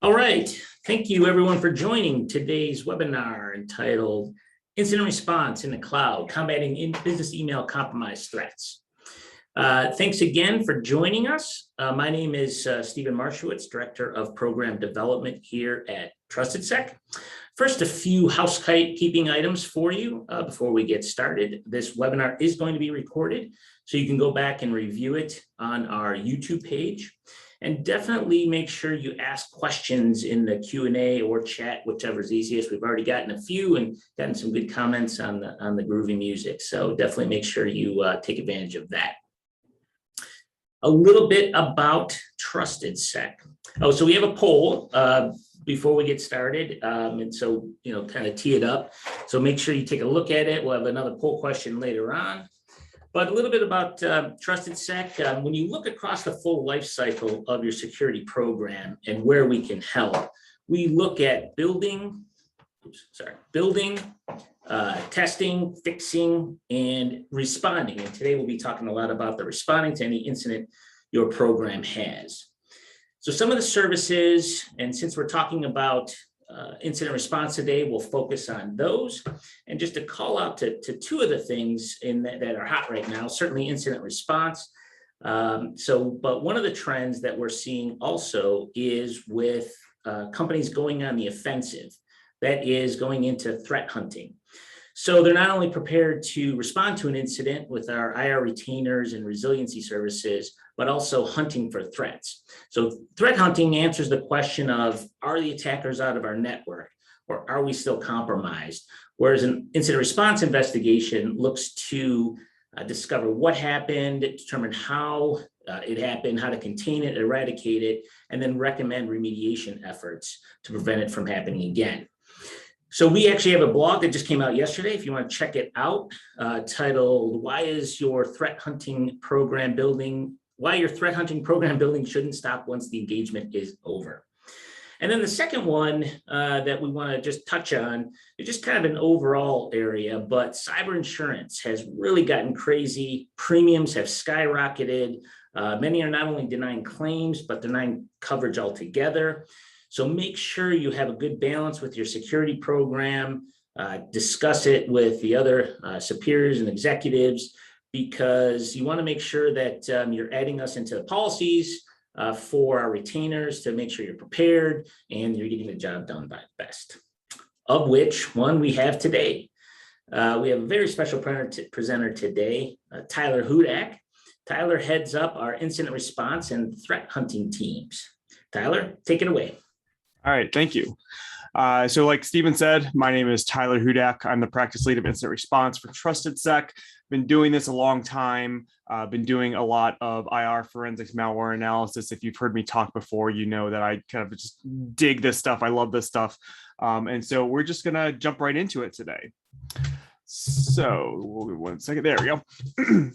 All right. Thank you, everyone, for joining today's webinar entitled Incident Response in the Cloud, Combating Business Email Compromise Threats. Thanks again for joining us. My name is Stephen Marshowitz, Director of Program Development here at TrustedSec. First, a few housekeeping items for you before we get started. This webinar is going to be recorded, so you can go back and review it on our YouTube page. And definitely make sure you ask questions in the Q&A or chat, whichever is easiest. We've already gotten a few and gotten some good comments on the groovy music. So definitely make sure you take advantage of that. A little bit about TrustedSec. So we have a poll before we get started. And so, kind of tee it up. So make sure you take a look at it. We'll have another poll question later on. But a little bit about TrustedSec. When you look across the full life cycle of your security program and where we can help, we look at building, testing, fixing, and responding. And today we'll be talking a lot about the responding to any incident your program has. So some of the services, and since we're talking about incident response today, we'll focus on those. And just to call out to two of the things that are hot right now, certainly incident response. But one of the trends that we're seeing also is with companies going on the offensive, that is going into threat hunting. So they're not only prepared to respond to an incident with our IR retainers and resiliency services, but also hunting for threats. So threat hunting answers the question of, are the attackers out of our network or are we still compromised? Whereas an incident response investigation looks to discover what happened, determine how it happened, how to contain it, eradicate it, and then recommend remediation efforts to prevent it from happening again. So we actually have a blog that just came out yesterday, if you want to check it out, titled, Why your threat hunting program building shouldn't stop once the engagement is over. And then the second one that we want to just touch on is just kind of an overall area, but cyber insurance has really gotten crazy. Premiums have skyrocketed. Many are not only denying claims, but denying coverage altogether. So make sure you have a good balance with your security program, discuss it with the other superiors and executives, because you want to make sure that you're adding us into the policies for our retainers to make sure you're prepared and you're getting the job done by the best. Of which one we have today. We have a very special presenter today, Tyler Hudak. Tyler heads up our incident response and threat hunting teams. Tyler, take it away. All right, thank you. So like Stephen said, my name is Tyler Hudak. I'm the practice lead of incident response for TrustedSec. Been doing this a long time. Been doing a lot of IR forensics, malware analysis. If you've heard me talk before, you know that I kind of just dig this stuff. I love this stuff. And so we're just going to jump right into it today. So 1 second, there we go.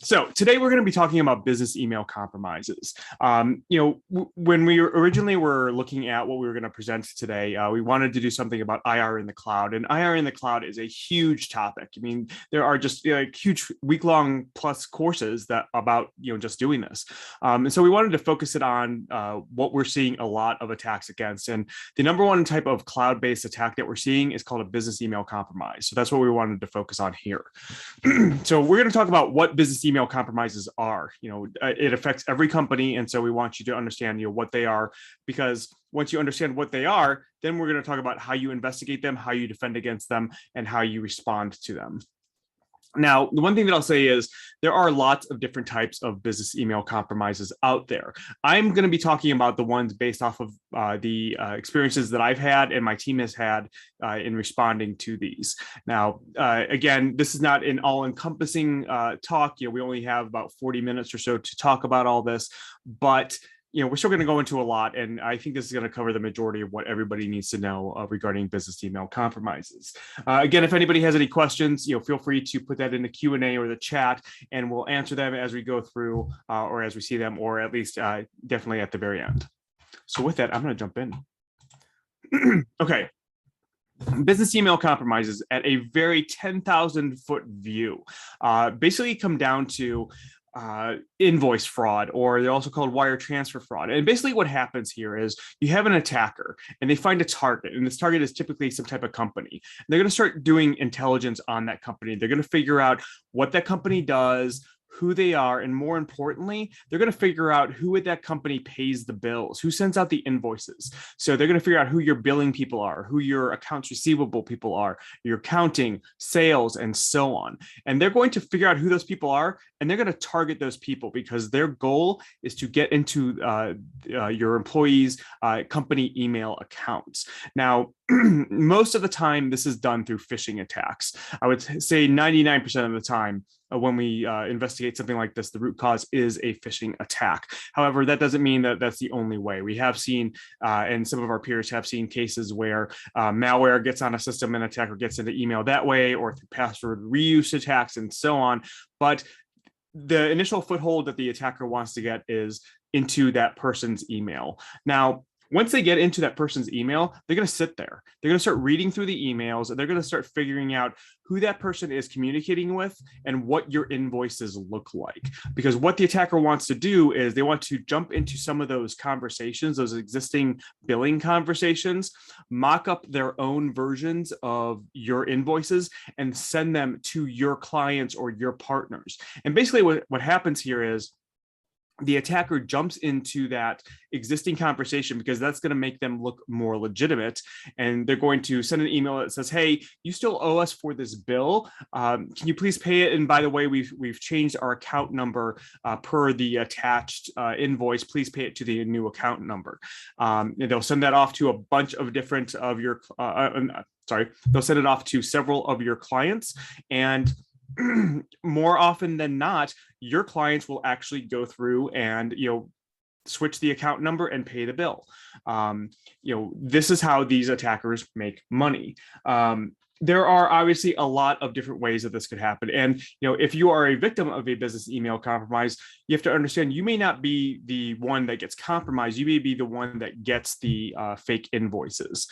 So today we're going to be talking about business email compromises. When we originally were looking at what we were going to present today, we wanted to do something about IR in the cloud, and IR in the cloud is a huge topic. I mean, there are just huge week-long plus courses that about just doing this. And so we wanted to focus it on what we're seeing a lot of attacks against, and the number one type of cloud-based attack that we're seeing is called a business email compromise. So that's what we wanted to focus on here. So we're going to talk about what business email compromises are. It affects every company, and so we want you to understand what they are, because once you understand what they are, then we're going to talk about how you investigate them, how you defend against them, and how you respond to them. Now, the one thing that I'll say is there are lots of different types of business email compromises out there. I'm going to be talking about the ones based off of the experiences that I've had and my team has had in responding to these. Now, again, this is not an all-encompassing talk. We only have about 40 minutes or so to talk about all this, but we're still going to go into a lot, and I think this is going to cover the majority of what everybody needs to know regarding business email compromises. Again, if anybody has any questions, feel free to put that in the Q&A or the chat, and we'll answer them as we go through or as we see them, or at least definitely at the very end. So with that, I'm going to jump in. Okay. Business email compromises at a very 10,000 foot view basically come down to invoice fraud, or they're also called wire transfer fraud. And basically what happens here is you have an attacker and they find a target, and this target is typically some type of company. And they're going to start doing intelligence on that company. They're going to figure out what that company does, who they are, and more importantly, they're going to figure out who at that company pays the bills, who sends out the invoices. So they're going to figure out who your billing people are, who your accounts receivable people are, your accounting, sales, and so on. And they're going to figure out who those people are, and they're going to target those people because their goal is to get into your employees' company email accounts. Now, most of the time, this is done through phishing attacks. I would say 99% of the time, when we investigate something like this, the root cause is a phishing attack. However, that doesn't mean that that's the only way. We have seen, and some of our peers have seen cases where malware gets on a system and attacker gets into email that way, or through password reuse attacks and so on. But the initial foothold that the attacker wants to get is into that person's email. Now, once they get into that person's email, they're going to sit there. They're going to start reading through the emails, and they're going to start figuring out who that person is communicating with and what your invoices look like. Because what the attacker wants to do is they want to jump into some of those conversations, those existing billing conversations, mock up their own versions of your invoices, and send them to your clients or your partners. And basically what happens here is the attacker jumps into that existing conversation because that's going to make them look more legitimate. And they're going to send an email that says, hey, you still owe us for this bill. Can you please pay it? And by the way, we've changed our account number per the attached invoice. Please pay it to the new account number. And they'll send that off to a bunch of different of your, they'll send it off to several of your clients. And more often than not, your clients will actually go through and switch the account number and pay the bill. This is how these attackers make money. There are obviously a lot of different ways that this could happen. And, if you are a victim of a business email compromise, you have to understand you may not be the one that gets compromised. You may be the one that gets the fake invoices.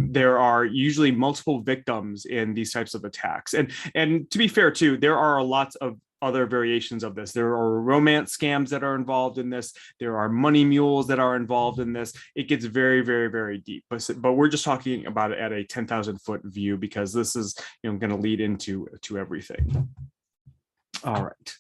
There are usually multiple victims in these types of attacks. And to be fair, too, there are lots of other variations of this. There are romance scams that are involved in this. There are money mules that are involved in this. It gets very, very, very deep. But we're just talking about it at a 10,000 foot view because this is going to lead into everything. All right.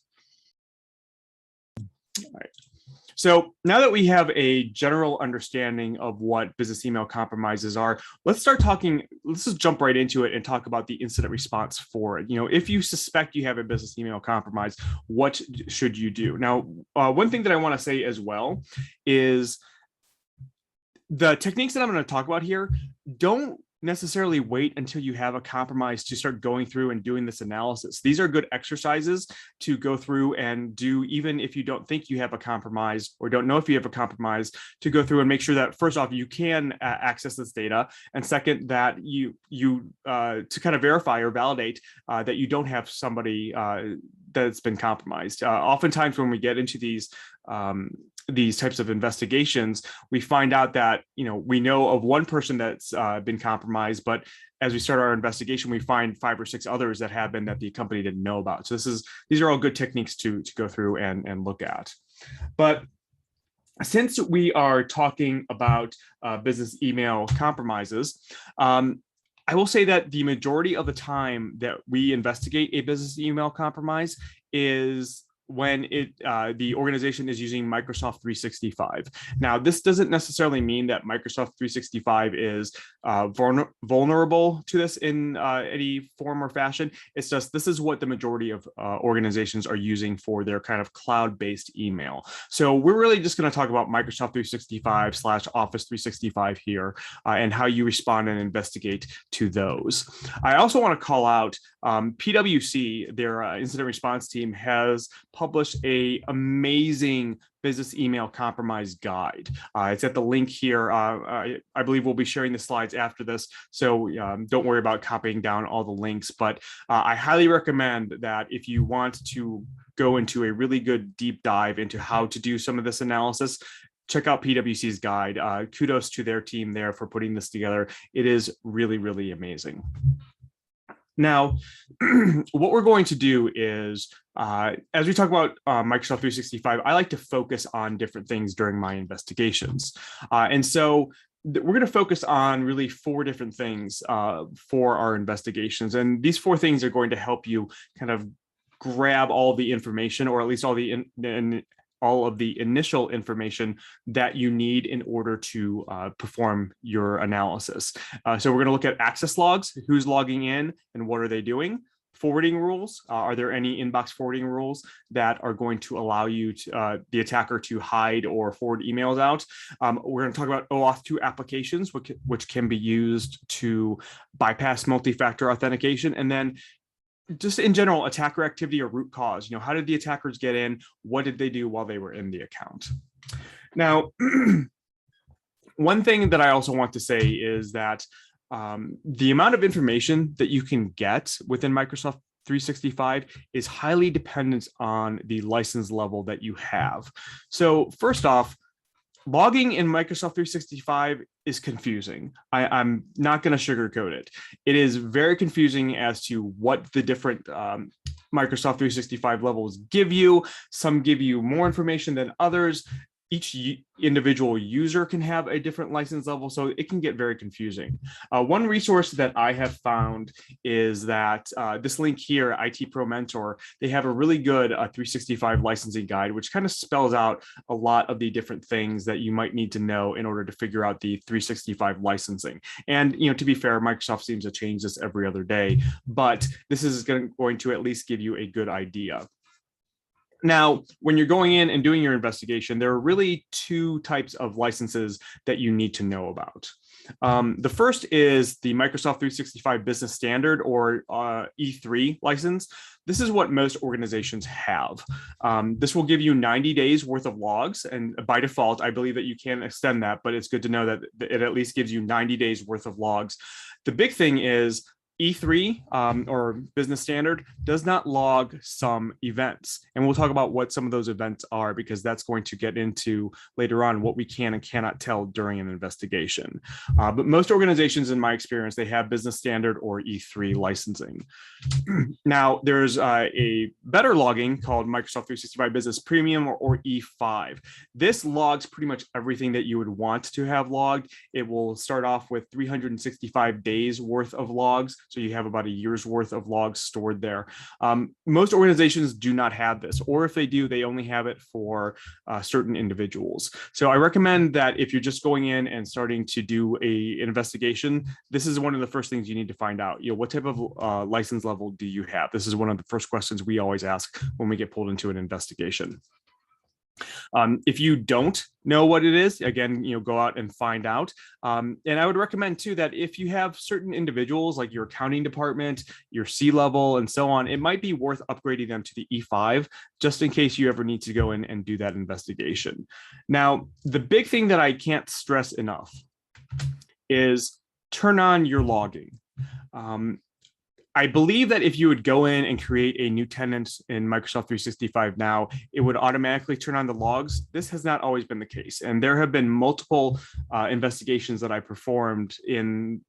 So now that we have a general understanding of what business email compromises are, let's just jump right into it and talk about the incident response for it. If you suspect you have a business email compromise, what should you do? Now, one thing that I want to say as well is the techniques that I'm going to talk about here don't necessarily wait until you have a compromise to start going through and doing this analysis. These are good exercises to go through and do, even if you don't think you have a compromise or don't know if you have a compromise, to go through and make sure that first off, you can access this data. And second, that you to kind of verify or validate that you don't have somebody that's been compromised. Oftentimes when we get into these types of investigations, we find out that, we know of one person that's been compromised, but as we start our investigation, we find 5 or 6 others that have been that the company didn't know about. So these are all good techniques to go through and look at. But since we are talking about business email compromises, I will say that the majority of the time that we investigate a business email compromise is when the organization is using Microsoft 365. Now, this doesn't necessarily mean that Microsoft 365 is vulnerable to this in any form or fashion. It's just this is what the majority of organizations are using for their kind of cloud-based email. So we're really just going to talk about Microsoft 365 / Office 365 here and how you respond and investigate to those. I also want to call out PwC, their incident response team, has published an amazing business email compromise guide. It's at the link here. I believe we'll be sharing the slides after this, so don't worry about copying down all the links. But I highly recommend that if you want to go into a really good deep dive into how to do some of this analysis, check out PwC's guide. Kudos to their team there for putting this together. It is really, really amazing. Now, what we're going to do is, as we talk about Microsoft 365, I like to focus on different things during my investigations. And so we're going to focus on really 4 different things for our investigations. And these 4 things are going to help you kind of grab all the information, or at least all of the initial information that you need in order to perform your analysis. So we're going to look at access logs, who's logging in and what are they doing. Forwarding rules, are there any inbox forwarding rules that are going to allow you to, the attacker to hide or forward emails out? We're going to talk about OAuth 2 applications, which can be used to bypass multi-factor authentication. And then just in general, attacker activity or root cause. How did the attackers get in? What did they do while they were in the account? Now, one thing that I also want to say is that the amount of information that you can get within Microsoft 365 is highly dependent on the license level that you have. So first off, logging in Microsoft 365 is confusing. I'm not going to sugarcoat it. It is very confusing as to what the different Microsoft 365 levels give you. Some give you more information than others. Each individual user can have a different license level, so it can get very confusing. One resource that I have found is that this link here, IT Pro Mentor, they have a really good 365 licensing guide, which kind of spells out a lot of the different things that you might need to know in order to figure out the 365 licensing. And to be fair, Microsoft seems to change this every other day, but this is going to at least give you a good idea. Now, when you're going in and doing your investigation, there are really 2 types of licenses that you need to know about. The first is the Microsoft 365 Business Standard, or E3 license. This is what most organizations have. This will give you 90 days worth of logs. And by default, I believe that you can extend that, but it's good to know that it at least gives you 90 days worth of logs. The big thing is E3 or Business Standard does not log some events. And we'll talk about what some of those events are, because that's going to get into later on what we can and cannot tell during an investigation. But most organizations, in my experience, they have Business Standard or E3 licensing. Now, there's a better logging called Microsoft 365 Business Premium, or E5. This logs pretty much everything that you would want to have logged. It will start off with 365 days worth of logs. So you have about a year's worth of logs stored there. Most organizations do not have this, or if they do, they only have it for certain individuals. So I recommend that if you're just going in and starting to do an investigation, this is one of the first things you need to find out. What type of license level do you have? This is one of the first questions we always ask when we get pulled into an investigation. If you don't know what it is, again, go out and find out. And I would recommend too that if you have certain individuals like your accounting department, your C-level, and so on, it might be worth upgrading them to the E5 just in case you ever need to go in and do that investigation. Now, the big thing that I can't stress enough is turn on your logging. I believe that if you would go in and create a new tenant in Microsoft 365 now, it would automatically turn on the logs. This has not always been the case. And there have been multiple investigations that I performed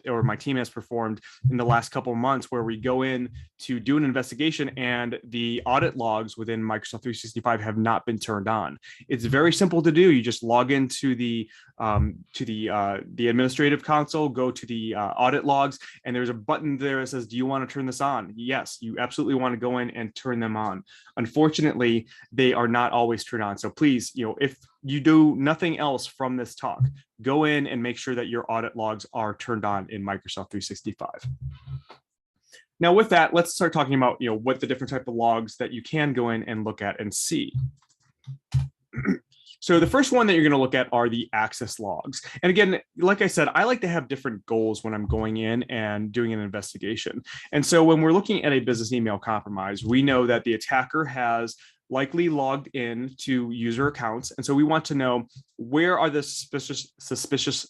or my team has performed in the last couple of months, where we go in to do an investigation and the audit logs within Microsoft 365 have not been turned on. It's very simple to do. You just log into the administrative console, go to the audit logs, and there's a button there that says, do you want to turn this on? Yes, you absolutely want to go in and turn them on. Unfortunately, they are not always turned on. So please, if you do nothing else from this talk, go in and make sure that your audit logs are turned on in Microsoft 365. Now, with that, let's start talking about what the different type of logs that you can go in and look at and see. So the first one that you're going to look at are the access logs. And again, like I said, I like to have different goals when I'm going in and doing an investigation. And so when we're looking at a business email compromise, we know that the attacker has likely logged in to user accounts. And so we want to know, where are the suspicious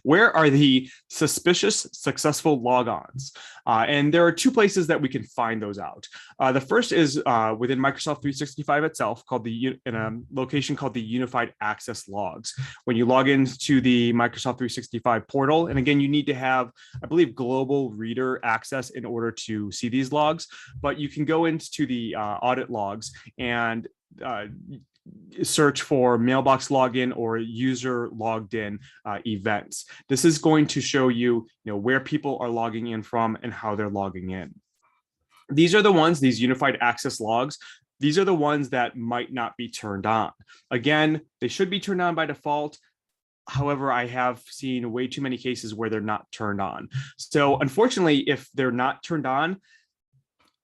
where are the suspicious successful logons? And there are two places that we can find those out. The first is within Microsoft 365 itself, in a location called the Unified Access Logs. When you log into the Microsoft 365 portal, and again, you need to have, I believe, global reader access in order to see these logs, but you can go into the audit logs and search for mailbox login or user logged in events. This is going to show you, where people are logging in from and how they're logging in. These are the ones, these unified access logs, these are the ones that might not be turned on. Again, they should be turned on by default. However, I have seen way too many cases where they're not turned on. So unfortunately, if they're not turned on,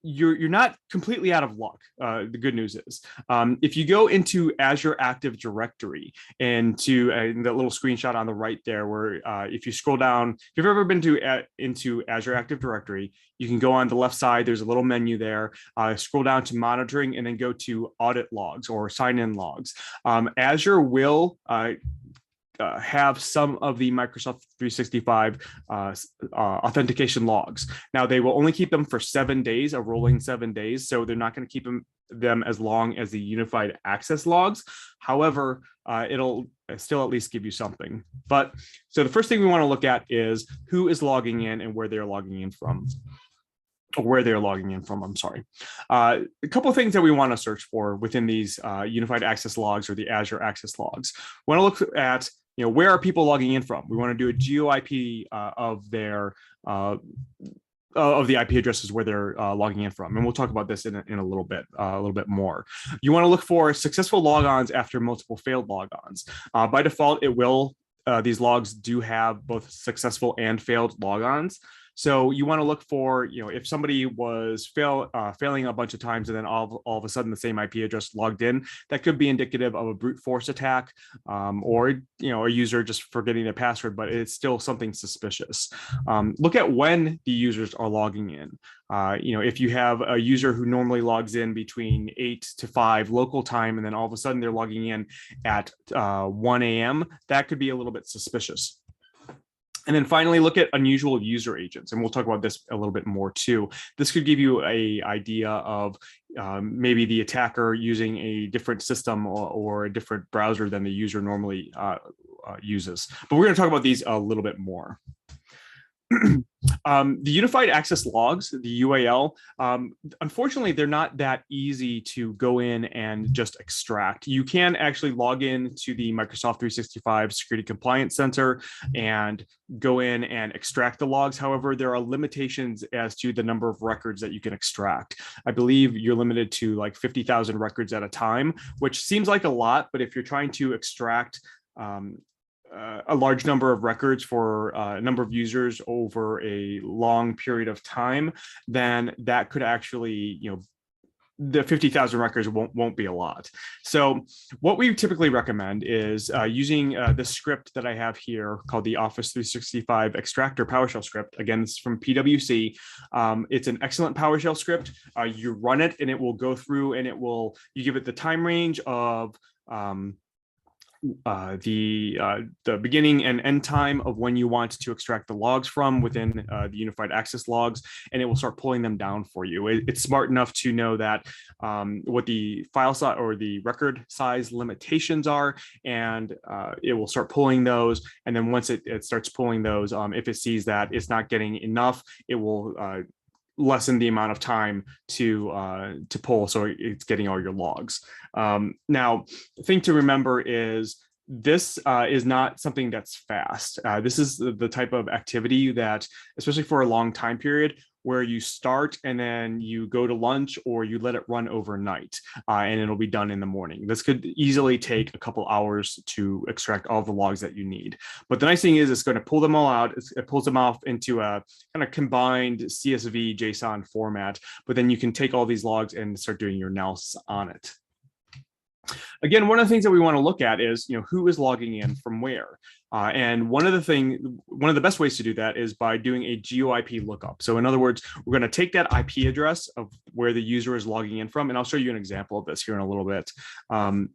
you're not completely out of luck. The good news is, if you go into Azure Active Directory and to the little screenshot on the right there, where if you scroll down, if you've ever been into Azure Active Directory, you can go on the left side. There's a little menu there. Scroll down to monitoring and then go to audit logs or sign-in logs. Azure will have some of the Microsoft 365 authentication logs. Now, they will only keep them for 7 days, a rolling 7 days. So they're not going to keep them as long as the unified access logs. However, it'll still at least give you something. But so the first thing we want to look at is who is logging in and where they're logging in from. I'm sorry. A couple of things that we want to search for within these unified access logs or the Azure access logs. We want to look at, where are people logging in from? We want to do a GeoIP of their of the IP addresses where they're logging in from, and we'll talk about this in a little bit more. You want to look for successful logons after multiple failed logons. By default, it will. These logs do have both successful and failed logons. So you want to look for, if somebody was failing a bunch of times and then all of a sudden the same IP address logged in, that could be indicative of a brute force attack, or a user just forgetting their password, but it's still something suspicious. Look at when the users are logging in. If you have a user who normally logs in between 8 to 5 local time, and then all of a sudden they're logging in at 1 a.m., that could be a little bit suspicious. And then finally, look at unusual user agents, and we'll talk about this a little bit more too. This could give you an idea of maybe the attacker using a different system or a different browser than the user normally uses. But we're going to talk about these a little bit more. The unified access logs, the UAL, unfortunately, they're not that easy to go in and just extract. You can actually log in to the Microsoft 365 Security Compliance Center and go in and extract the logs. However, there are limitations as to the number of records that you can extract. I believe you're limited to like 50,000 records at a time, which seems like a lot, but if you're trying to extract a large number of records for a number of users over a long period of time, then that could actually, the 50,000 records won't be a lot. So what we typically recommend is using the script that I have here called the Office 365 Extractor PowerShell script. Again, this is from PwC. It's an excellent PowerShell script. You run it and it will go through and you give it the time range of the beginning and end time of when you want to extract the logs from within the unified access logs, and it will start pulling them down for you. It's smart enough to know that what the file size or the record size limitations are, and it will start pulling those. And then once it starts pulling those, if it sees that it's not getting enough, it will lessen the amount of time to pull, so it's getting all your logs. Now, the thing to remember is this is not something that's fast. This is the type of activity that, especially for a long time period, where you start and then you go to lunch or you let it run overnight and it'll be done in the morning. This could easily take a couple hours to extract all the logs that you need. But the nice thing is it's going to pull them all out. It pulls them off into a kind of combined CSV JSON format, but then you can take all these logs and start doing your analysis on it. Again, one of the things that we want to look at is, who is logging in from where. And one of the best ways to do that is by doing a GeoIP lookup. So in other words, we're going to take that IP address of where the user is logging in from, and I'll show you an example of this here in a little bit. We're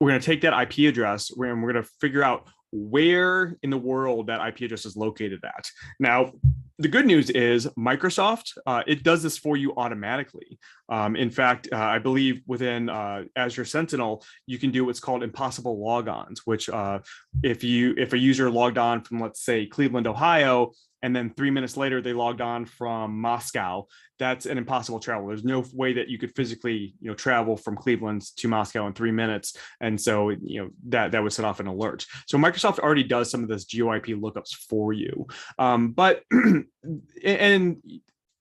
going to take that IP address and we're going to figure out where in the world that IP address is located at. Now, the good news is Microsoft, it does this for you automatically. In fact, I believe within Azure Sentinel, you can do what's called impossible logons, which if a user logged on from, let's say, Cleveland, Ohio, and then 3 minutes later they logged on from Moscow, that's an impossible travel. There's no way that you could physically, travel from Cleveland to Moscow in 3 minutes, and so that would set off an alert. So Microsoft already does some of this GeoIP lookups for you, but and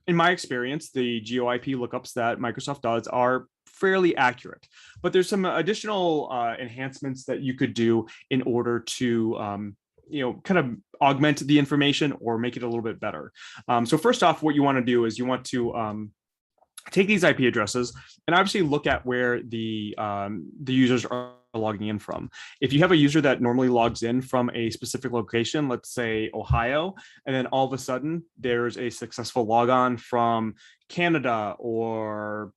in my experience, the GeoIP lookups that Microsoft does are fairly accurate, but there's some additional enhancements that you could do in order to kind of augment the information or make it a little bit better. So first off, what you want to do is you want to take these IP addresses and obviously look at where the users are logging in from. If you have a user that normally logs in from a specific location, let's say Ohio, and then all of a sudden there's a successful logon from Canada or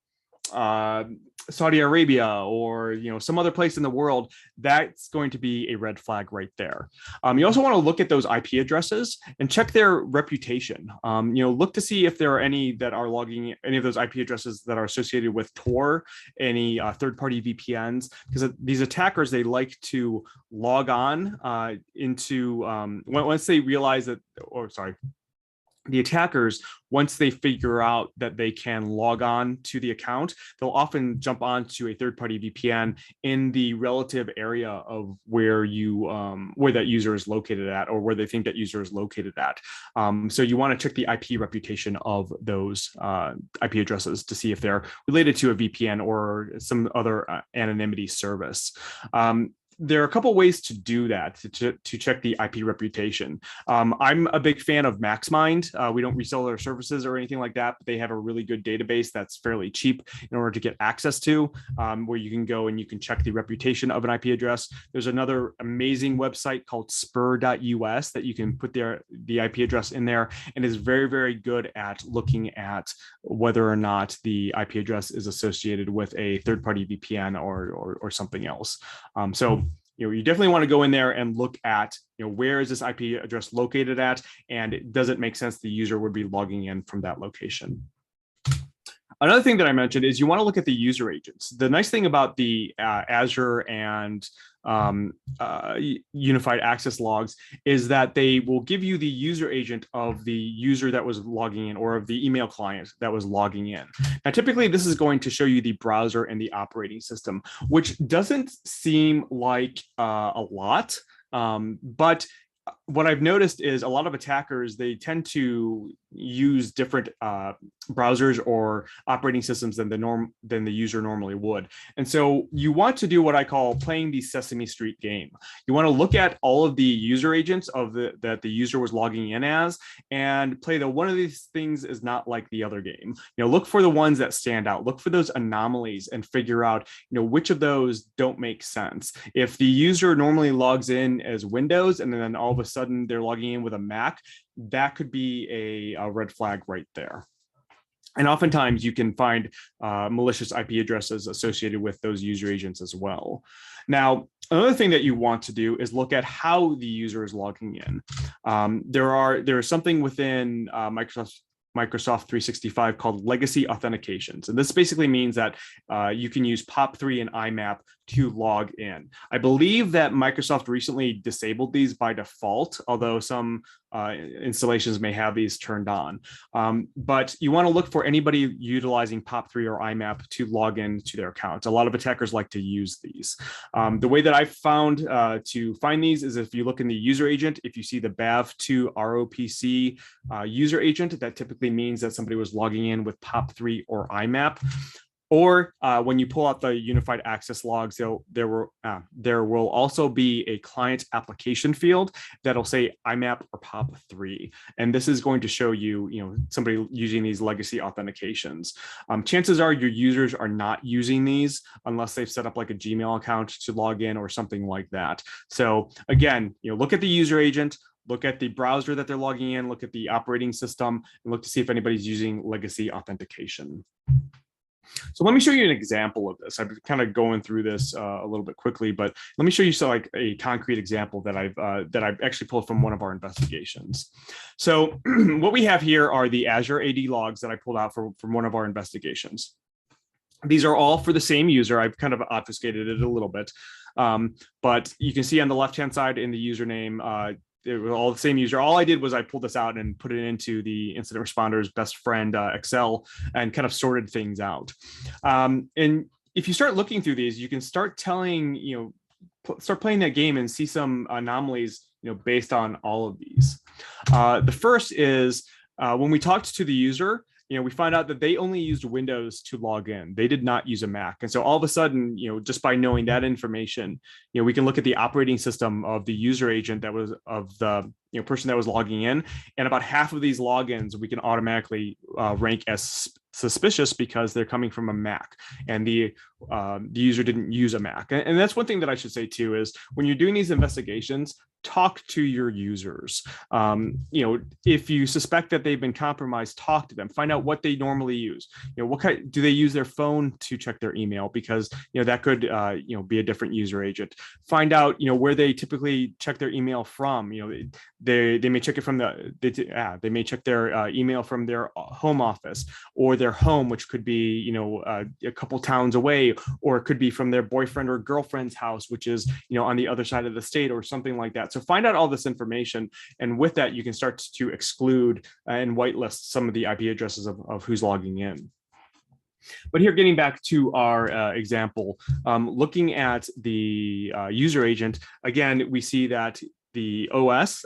Saudi Arabia or some other place in the world, that's going to be a red flag right there. You also want to look at those IP addresses and check their reputation. Look to see if there are any that are logging any of those IP addresses that are associated with Tor, any third-party VPNs, because these attackers, they like to log on into once they realize that, the attackers, once they figure out that they can log on to the account, they'll often jump onto a third-party VPN in the relative area of where where that user is located at, or where they think that user is located at. So you want to check the IP reputation of those IP addresses to see if they're related to a VPN or some other anonymity service. There are a couple ways to do that, to check the IP reputation. I'm a big fan of MaxMind. We don't resell their services or anything like that, but they have a really good database that's fairly cheap in order to get access to, where you can go and you can check the reputation of an IP address. There's another amazing website called spur.us that you can put the IP address in there, and is very, very good at looking at whether or not the IP address is associated with a third-party VPN or something else. So you definitely want to go in there and look at, where is this IP address located at, and does it make sense the user would be logging in from that location? Another thing that I mentioned is you want to look at the user agents. The nice thing about the Azure and unified access logs is that they will give you the user agent of the user that was logging in, or of the email client that was logging in. Now, typically this is going to show you the browser and the operating system, which doesn't seem like a lot, but what I've noticed is a lot of attackers, they tend to use different browsers or operating systems than the user normally would. And so you want to do what I call playing the Sesame Street game. You want to look at all of the user agents that the user was logging in as, and play the one of these things is not like the other game. Look for the ones that stand out. Look for those anomalies and figure out, which of those don't make sense. If the user normally logs in as Windows and then all of a sudden they're logging in with a Mac, that could be a red flag right there. And oftentimes you can find malicious IP addresses associated with those user agents as well. Now, another thing that you want to do is look at how the user is logging in. There is something within Microsoft 365 called legacy authentications. And this basically means that you can use POP3 and IMAP to log in. I believe that Microsoft recently disabled these by default, although some installations may have these turned on. But you want to look for anybody utilizing POP3 or IMAP to log into their accounts. A lot of attackers like to use these. The way that I've found to find these is if you look in the user agent, if you see the BAV2 ROPC user agent, that typically means that somebody was logging in with POP3 or IMAP. Or when you pull out the unified access logs, there will also be a client application field that'll say IMAP or POP3, and this is going to show you, somebody using these legacy authentications. Chances are your users are not using these unless they've set up like a Gmail account to log in or something like that. So again, look at the user agent. Look at the browser that they're logging in. Look at the operating system, and look to see if anybody's using legacy authentication. So let me show you an example of this. I've been kind of going through this a little bit quickly, but let me show you like a concrete example that I've actually pulled from one of our investigations. So what we have here are the Azure AD logs that I pulled out from one of our investigations. These are all for the same user. I've kind of obfuscated it a little bit, but you can see on the left-hand side in the username, they were all the same user. All I did was I pulled this out and put it into the incident responder's best friend Excel and kind of sorted things out. And if you start looking through these, you can start telling, start playing that game and see some anomalies, based on all of these. The first is when we talked to the user, we find out that they only used Windows to log in. They did not use a Mac. And so all of a sudden, just by knowing that information, we can look at the operating system of the user agent that was of the person that was logging in. And about half of these logins, we can automatically rank as suspicious because they're coming from a Mac and the user didn't use a Mac. And that's one thing that I should say too, is when you're doing these investigations, talk to your users. If you suspect that they've been compromised, talk to them, find out what they normally use. What kind, do they use their phone to check their email? Because, that could, be a different user agent. Find out, where they typically check their email from. They may check it from they may check their email from their home office or their home, which could be, a couple towns away, or it could be from their boyfriend or girlfriend's house, which is, on the other side of the state or something like that. So find out all this information. And with that, you can start to exclude and whitelist some of the IP addresses of who's logging in. But here, getting back to our example, looking at the user agent, again, we see that the OS,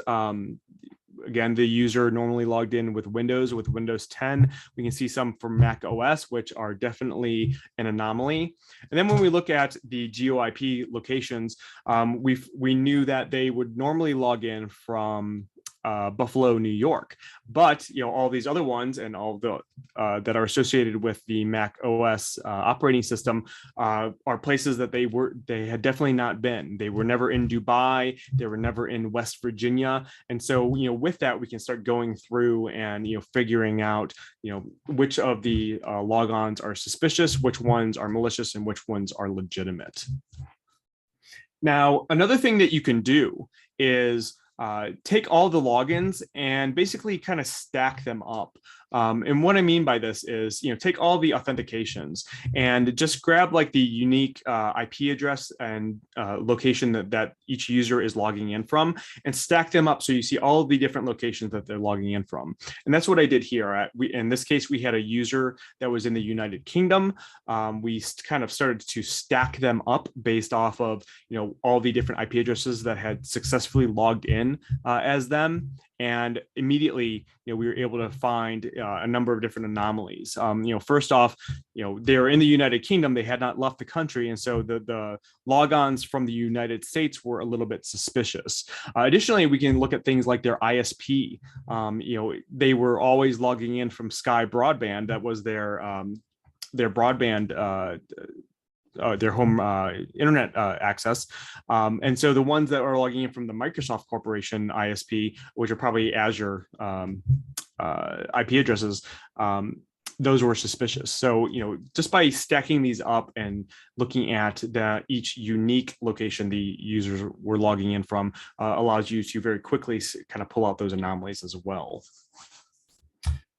again, the user normally logged in with Windows 10. We can see some for Mac OS, which are definitely an anomaly. And then when we look at the GeoIP locations, we knew that they would normally log in from Buffalo, New York, but all these other ones and all the that are associated with the Mac OS operating system are places that they had definitely not been. They were never in Dubai. They were never in West Virginia. And so with that, we can start going through and figuring out which of the logons are suspicious, which ones are malicious, and which ones are legitimate. Now, another thing that you can do is take all the logins and basically kind of stack them up. And what I mean by this is, take all the authentications and just grab like the unique IP address and location that each user is logging in from and stack them up so you see all of the different locations that they're logging in from. And that's what I did here. In this case, we had a user that was in the United Kingdom. We kind of started to stack them up based off of, all the different IP addresses that had successfully logged in as them. And immediately, we were able to find a number of different anomalies. First off, they were in the United Kingdom. They had not left the country. And so the logons from the United States were a little bit suspicious. Additionally, we can look at things like their ISP. They were always logging in from Sky Broadband. That was their broadband their home internet access. And so the ones that are logging in from the Microsoft Corporation ISP, which are probably Azure IP addresses, those were suspicious. So, just by stacking these up and looking at each unique location the users were logging in from allows you to very quickly kind of pull out those anomalies as well.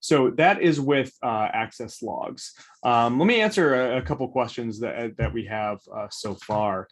So that is with access logs. Let me answer a couple questions that we have so far.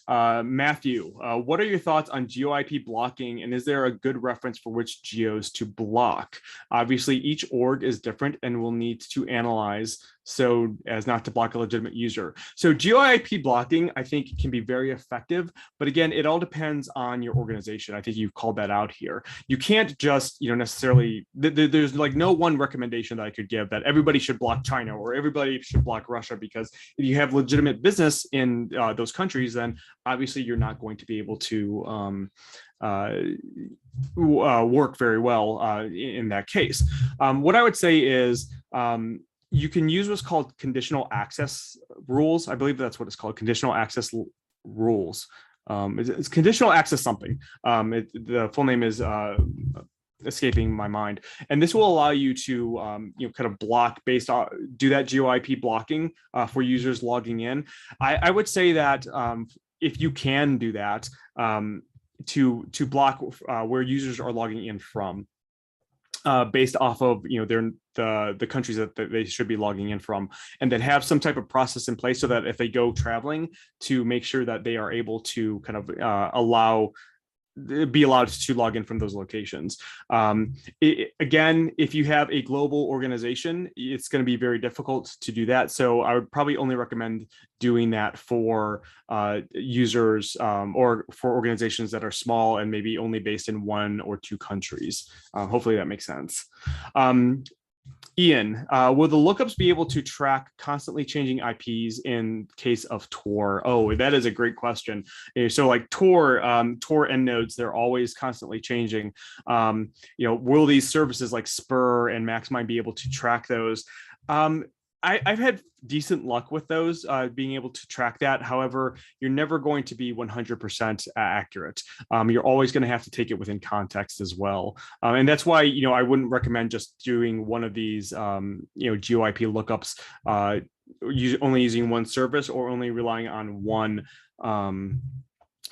Matthew, what are your thoughts on GeoIP blocking, and is there a good reference for which geos to block? Obviously, each org is different and will need to analyze so as not to block a legitimate user. So GeoIP blocking, I think, can be very effective, but again, it all depends on your organization. I think you've called that out here. You can't just, necessarily, there's like no one recommendation that I could give that everybody should block China or everybody should block Russia, because if you have legitimate business in those countries, then obviously you're not going to be able to work very well in that case. What I would say is, you can use what's called conditional access rules. I believe that's what it's called, conditional access rules. It's conditional access something. The full name is escaping my mind. And this will allow you to kind of block based on do that GeoIP blocking for users logging in. I would say that if you can do that, to block where users are logging in from. Based off of the countries that they should be logging in from, and then have some type of process in place so that if they go traveling, to make sure that they are able to kind of be allowed to log in from those locations. Again, if you have a global organization, it's going to be very difficult to do that. So I would probably only recommend doing that for users or for organizations that are small and maybe only based in 1 or 2 countries. Hopefully that makes sense. Ian, will the lookups be able to track constantly changing IPs in case of Tor? Oh, that is a great question. So like Tor endnodes, they're always constantly changing. Will these services like Spur and Maxmind be able to track those? I've had decent luck with those, being able to track that. However, you're never going to be 100% accurate. You're always going to have to take it within context as well. And that's why, I wouldn't recommend just doing one of these, GeoIP lookups, only using one service or only relying on one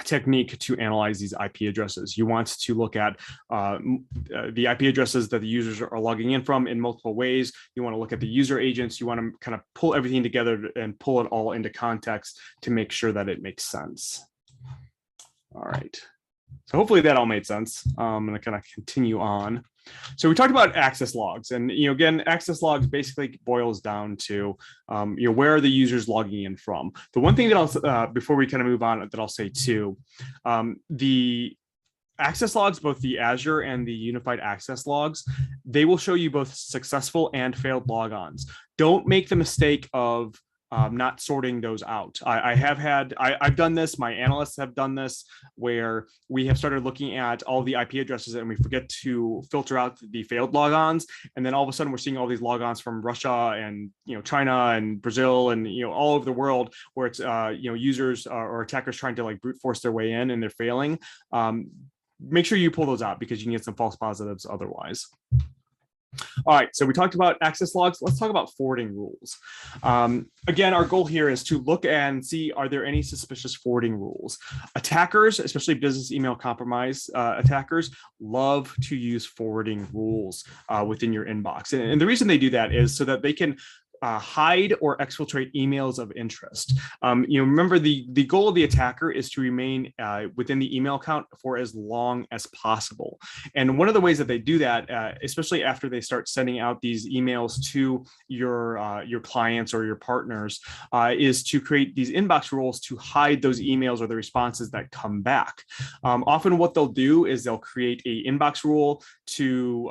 technique to analyze these IP addresses. You want to look at the IP addresses that the users are logging in from in multiple ways. You want to look at the user agents. You want to kind of pull everything together and pull it all into context to make sure that it makes sense. All right. So hopefully that all made sense. I'm going to kind of continue on. So we talked about access logs, and again, access logs basically boils down to where are the users logging in from. The one thing that I'll before we kind of move on, that I'll say too, the access logs, both the Azure and the unified access logs, they will show you both successful and failed logons. Don't make the mistake of not sorting those out. I've done this, my analysts have done this, where we have started looking at all the IP addresses and we forget to filter out the failed logons. And then all of a sudden we're seeing all these logons from Russia and China and Brazil and all over the world, where it's users or attackers trying to like brute force their way in and they're failing. Make sure you pull those out because you can get some false positives otherwise. All right, so we talked about access logs. Let's talk about forwarding rules. Again, our goal here is to look and see, are there any suspicious forwarding rules? Attackers, especially business email compromise attackers, love to use forwarding rules within your inbox. And the reason they do that is so that they can hide or exfiltrate emails of interest. Remember the goal of the attacker is to remain within the email account for as long as possible. And one of the ways that they do that, especially after they start sending out these emails to your clients or your partners, is to create these inbox rules to hide those emails or the responses that come back. Often what they'll do is they'll create a inbox rule to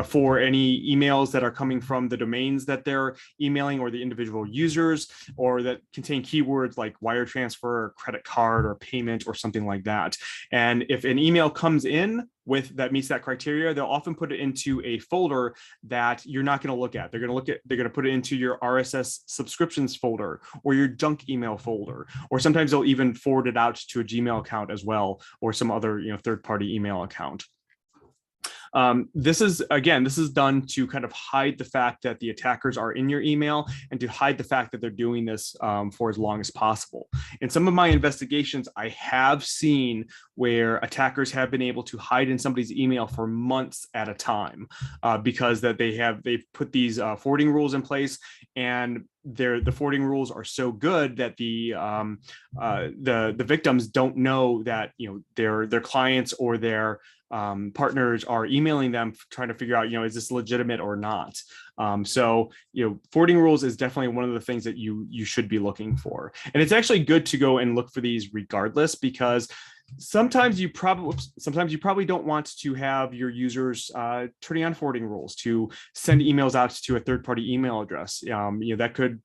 for any emails that are coming from the domains that they're emailing or the individual users, or that contain keywords like wire transfer, or credit card, or payment, or something like that. And if an email comes in that meets that criteria, they'll often put it into a folder that you're not going to look at. They're going to put it into your RSS subscriptions folder or your junk email folder, or sometimes they'll even forward it out to a Gmail account as well, or some other third-party email account. This is done to kind of hide the fact that the attackers are in your email and to hide the fact that they're doing this for as long as possible. In some of my investigations, I have seen where attackers have been able to hide in somebody's email for months at a time because that they've put these forwarding rules in place, and the forwarding rules are so good that the victims don't know that their clients or their partners are emailing them trying to figure out, is this legitimate or not? So forwarding rules is definitely one of the things that you should be looking for. And it's actually good to go and look for these regardless, because sometimes you probably don't want to have your users turning on forwarding rules to send emails out to a third-party email address. That could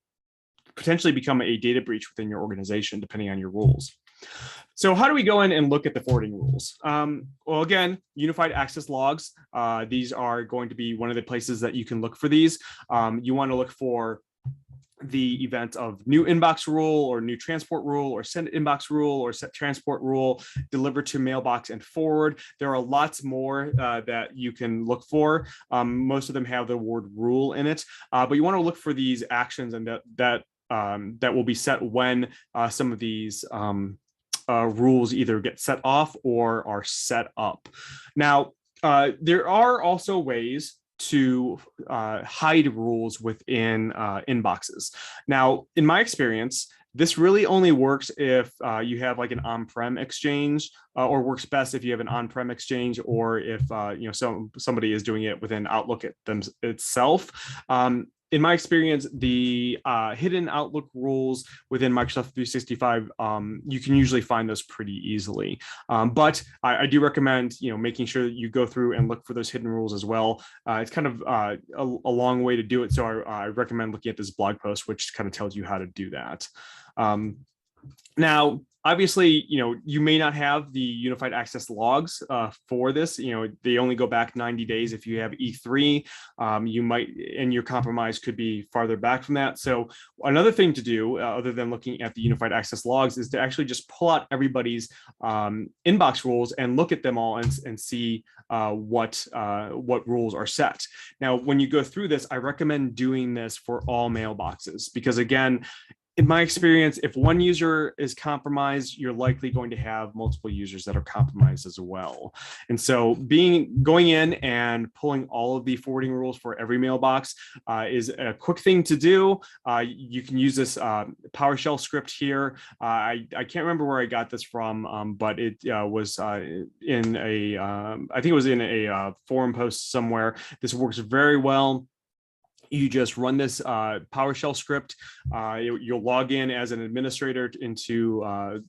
potentially become a data breach within your organization, depending on your rules. So how do we go in and look at the forwarding rules? Well, again, unified access logs. These are going to be one of the places that you can look for these. You want to look for the event of new inbox rule or new transport rule or send inbox rule or set transport rule, deliver to mailbox and forward. There are lots more that you can look for. Most of them have the word rule in it, but you want to look for these actions and that will be set when some of these rules either get set off or are set up. Now, there are also ways to hide rules within inboxes. Now, in my experience, this really only works if you have like an on-prem exchange, or works best if you have an on-prem exchange, or if somebody is doing it within Outlook itself. In my experience, the hidden Outlook rules within Microsoft 365, you can usually find those pretty easily. But I do recommend, making sure that you go through and look for those hidden rules as well. It's kind of a long way to do it, so I recommend looking at this blog post, which kind of tells you how to do that. Now, obviously, you may not have the unified access logs for this. They only go back 90 days if you have E3. You might, and your compromise could be farther back from that. So another thing to do, other than looking at the unified access logs, is to actually just pull out everybody's inbox rules and look at them all and see what rules are set. Now, when you go through this, I recommend doing this for all mailboxes, because again, in my experience, if one user is compromised, you're likely going to have multiple users that are compromised as well. And so going in and pulling all of the forwarding rules for every mailbox is a quick thing to do. You can use this PowerShell script here. I can't remember where I got this from, but it was in I think it was in a forum post somewhere. This works very well. You just run this PowerShell script. You'll log in as an administrator into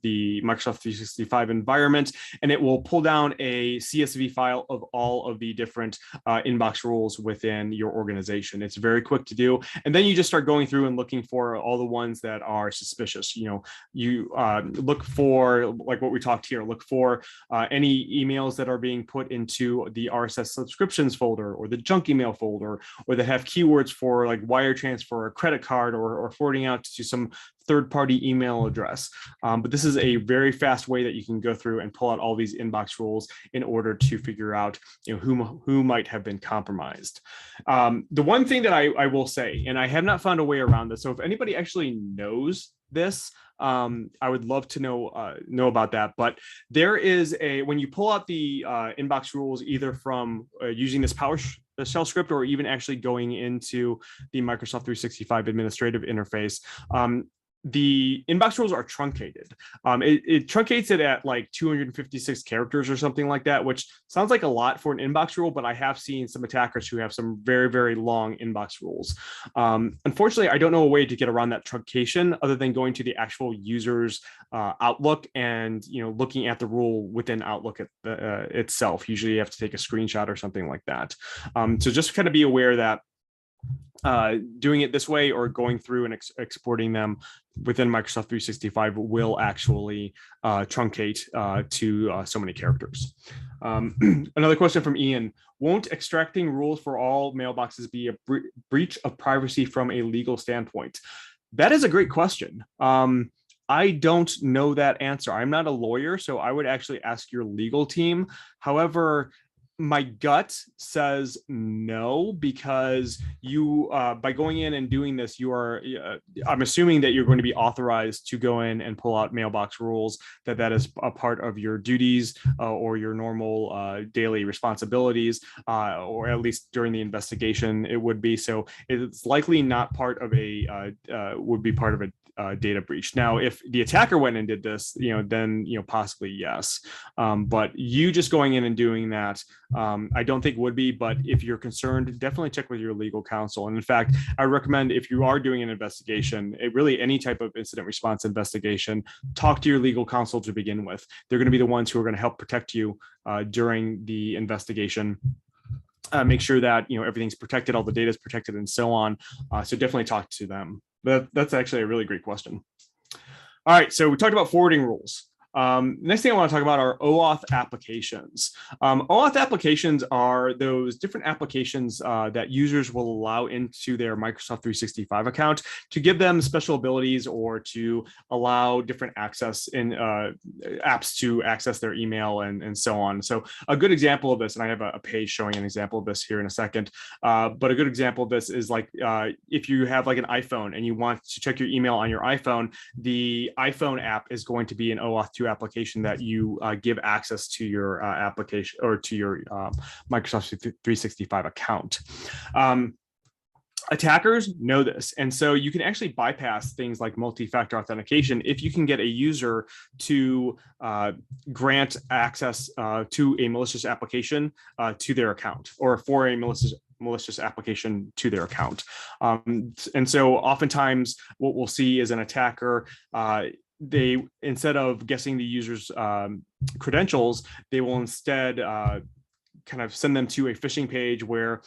the Microsoft 365 environment, and it will pull down a CSV file of all of the different inbox rules within your organization. It's very quick to do. And then you just start going through and looking for all the ones that are suspicious. You look for, like what we talked here, look for any emails that are being put into the RSS subscriptions folder or the junk email folder, or that have keywords for like wire transfer or credit card or forwarding out to some third-party email address. But this is a very fast way that you can go through and pull out all these inbox rules in order to figure out who might have been compromised. The one thing that I will say, and I have not found a way around this, so if anybody actually knows this, I would love to know about that. But there is when you pull out the inbox rules, either from using this PowerShell script or even actually going into the Microsoft 365 administrative interface, the inbox rules are truncated. It truncates it at like 256 characters or something like that, which sounds like a lot for an inbox rule, but I have seen some attackers who have some very, very long inbox rules. Unfortunately, I don't know a way to get around that truncation other than going to the actual user's Outlook and looking at the rule within Outlook itself. Usually you have to take a screenshot or something like that. So just kind of be aware that doing it this way or going through and exporting them within Microsoft 365 will actually truncate to so many characters. Another question from Ian: won't extracting rules for all mailboxes be a breach of privacy from a legal standpoint? That is a great question. I don't know that answer. I'm not a lawyer, so I would actually ask your legal team. However, my gut says no, because you, by going in and doing this, you are, I'm assuming that you're going to be authorized to go in and pull out mailbox rules, that is a part of your duties or your normal daily responsibilities, or at least during the investigation, it would be. So it's likely not part of would be part of a data breach. Now, if the attacker went and did this, then possibly yes. But you just going in and doing that, I don't think would be. But if you're concerned, definitely check with your legal counsel. And in fact, I recommend, if you are doing an investigation, really any type of incident response investigation, talk to your legal counsel to begin with. They're going to be the ones who are going to help protect you during the investigation. Make sure that everything's protected, all the data is protected, and so on. So definitely talk to them. But that's actually a really great question. All right, so we talked about forwarding rules. Next thing I want to talk about are OAuth applications. OAuth applications are those different applications that users will allow into their Microsoft 365 account to give them special abilities or to allow different access in apps to access their email and so on. So a good example of this, and I have a page showing an example of this here in a second, but a good example of this is like if you have like an iPhone and you want to check your email on your iPhone, the iPhone app is going to be an OAuth 2 application that you give access to your application or to your Microsoft 365 account. Attackers know this, and so you can actually bypass things like multi-factor authentication if you can get a user to grant access to a malicious application to their account, or for a malicious application to their account. And so oftentimes what we'll see is an attacker, they, instead of guessing the user's credentials, they will instead kind of send them to a phishing page where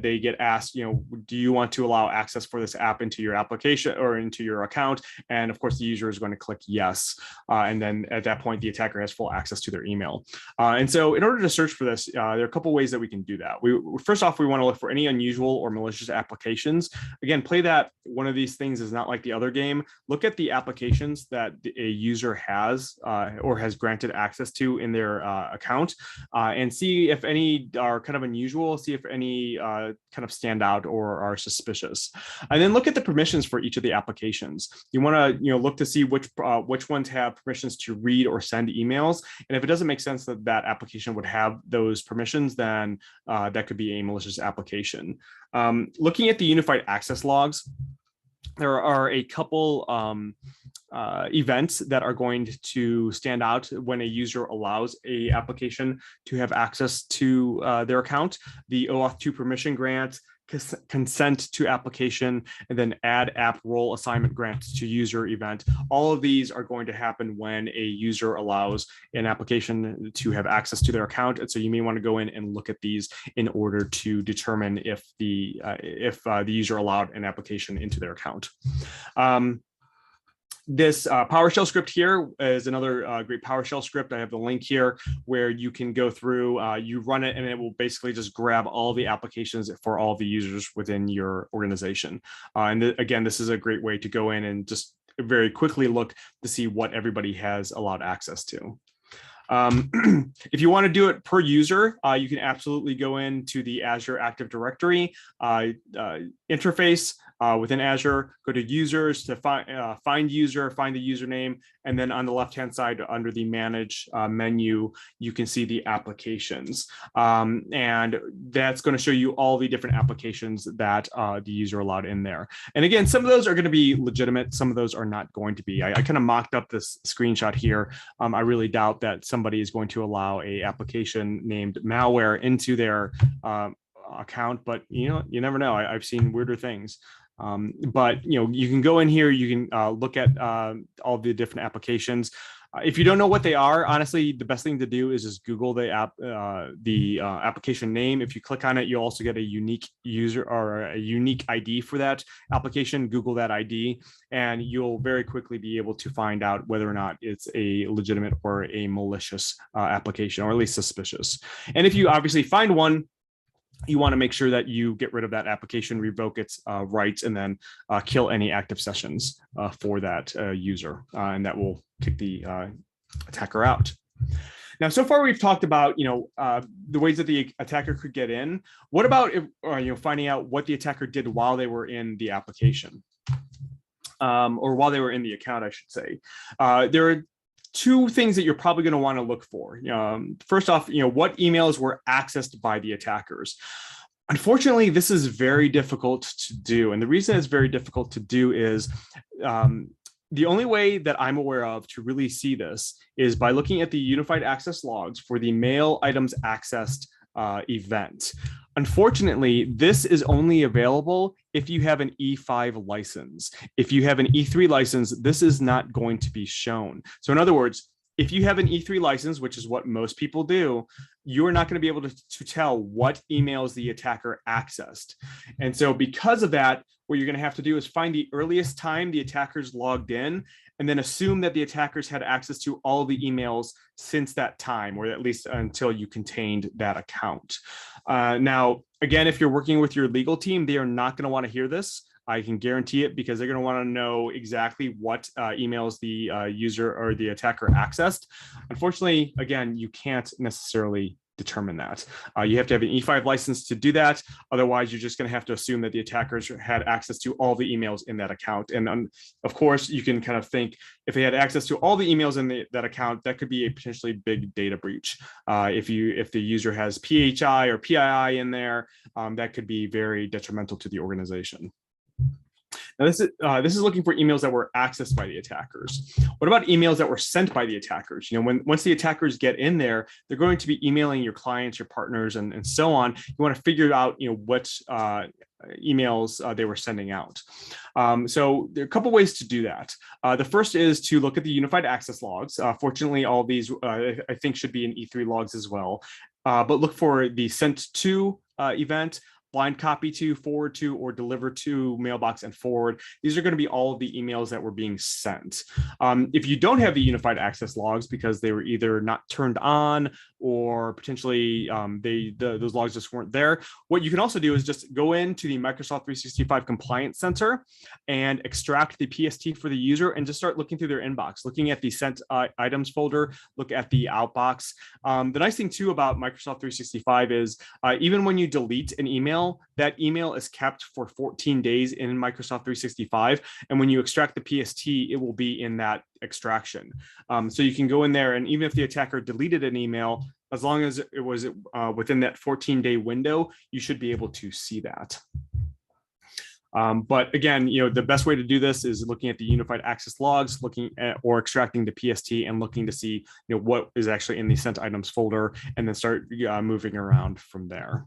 they get asked, do you want to allow access for this app into your application or into your account? And of course, the user is going to click yes. And then at that point, the attacker has full access to their email. And so in order to search for this, there are a couple ways that we can do that. First off, we want to look for any unusual or malicious applications. Again, play that one of these things is not like the other game. Look at the applications that a user has or has granted access to in their account and see if any are kind of unusual, see if any kind of stand out or are suspicious. And then look at the permissions for each of the applications. You want to look to see which ones have permissions to read or send emails. And if it doesn't make sense that that application would have those permissions, then that could be a malicious application. Looking at the unified access logs, there are a couple events that are going to stand out when a user allows a application to have access to their account. The OAuth 2 permission grant, consent to application, and then add app role assignment grant to user event. All of these are going to happen when a user allows an application to have access to their account. And so you may want to go in and look at these in order to determine if the user allowed an application into their account. This PowerShell script here is another great PowerShell script. I have the link here where you can go through, you run it, and it will basically just grab all the applications for all the users within your organization. Again, this is a great way to go in and just very quickly look to see what everybody has allowed access to. If you want to do it per user, you can absolutely go into the Azure Active Directory interface within Azure, go to users to find user, find the username, and then on the left-hand side under the manage menu, you can see the applications. And that's going to show you all the different applications that the user allowed in there. And again, some of those are going to be legitimate, some of those are not going to be. I kind of mocked up this screenshot here. I really doubt that somebody is going to allow a application named malware into their account, but you never know. I've seen weirder things. But you can go in here, you can look at all the different applications. If you don't know what they are, honestly, the best thing to do is just Google the application name. If you click on it, you'll also get a unique user or a unique ID for that application. Google that ID, and you'll very quickly be able to find out whether or not it's a legitimate or a malicious application, or at least suspicious. And if you obviously find one, you want to make sure that you get rid of that application, revoke its rights, and then kill any active sessions for that user, and that will kick the attacker out. Now, so far we've talked about the ways that the attacker could get in. What about finding out what the attacker did while they were in the application, or while they were in the account, I should say. There are two things that you're probably going to want to look for. First off, what emails were accessed by the attackers. Unfortunately, this is very difficult to do. And the reason it's very difficult to do is the only way that I'm aware of to really see this is by looking at the unified access logs for the mail items accessed event. Unfortunately, this is only available if you have an E5 license. If you have an E3 license, this is not going to be shown. So in other words, if you have an E3 license, which is what most people do, you're not going to be able to tell what emails the attacker accessed. And so because of that, what you're going to have to do is find the earliest time the attackers logged in, and then assume that the attackers had access to all the emails since that time, or at least until you contained that account. Now, again, if you're working with your legal team, they are not going to want to hear this. I can guarantee it, because they're going to want to know exactly what emails the user or the attacker accessed. Unfortunately, again, you can't necessarily determine that. You have to have an E5 license to do that. Otherwise, you're just going to have to assume that the attackers had access to all the emails in that account. And of course, you can kind of think, if they had access to all the emails in that account, that could be a potentially big data breach. If the user has PHI or PII in there, that could be very detrimental to the organization. Now, this is looking for emails that were accessed by the attackers. What about emails that were sent by the attackers? Once the attackers get in there, they're going to be emailing your clients, your partners, and so on. You want to figure out, what emails they were sending out. So there are a couple ways to do that. The first is to look at the unified access logs. Fortunately, all these I think should be in E3 logs as well. But look for the sent to event, blind copy to, forward to, or deliver to, mailbox, and forward. These are going to be all of the emails that were being sent. If you don't have the unified access logs because they were either not turned on or potentially those logs just weren't there, what you can also do is just go into the Microsoft 365 Compliance Center and extract the PST for the user and just start looking through their inbox, looking at the sent items folder, look at the outbox. The nice thing too about Microsoft 365 is even when you delete an email, that email is kept for 14 days in Microsoft 365. And when you extract the PST, it will be in that extraction. So you can go in there, and even if the attacker deleted an email, as long as it was within that 14-day window, you should be able to see that. But again, the best way to do this is looking at the unified access logs, looking at or extracting the PST and looking to see what is actually in the sent items folder, and then start moving around from there.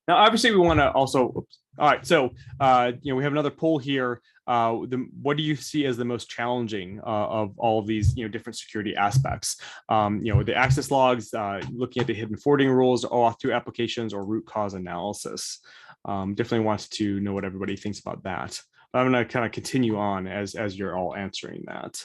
Now, obviously, we want to also, all right, so, we have another poll here. What do you see as the most challenging of all of these, different security aspects? The access logs, looking at the hidden forwarding rules, OAuth 2 applications, or root cause analysis. Definitely wants to know what everybody thinks about that. I'm going to kind of continue on as you're all answering that.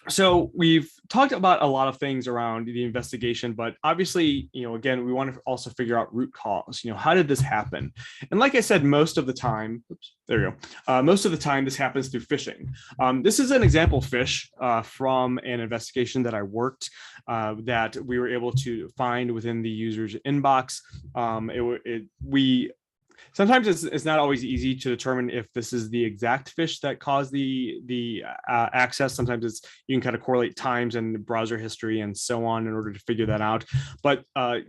So we've talked about a lot of things around the investigation, but obviously, again, we want to also figure out root cause. How did this happen? And like I said, most of the time, most of the time, this happens through phishing. This is an example phish from an investigation that I worked that we were able to find within the user's inbox. Sometimes it's not always easy to determine if this is the exact phish that caused the access. Sometimes you can kind of correlate times and browser history and so on in order to figure that out. But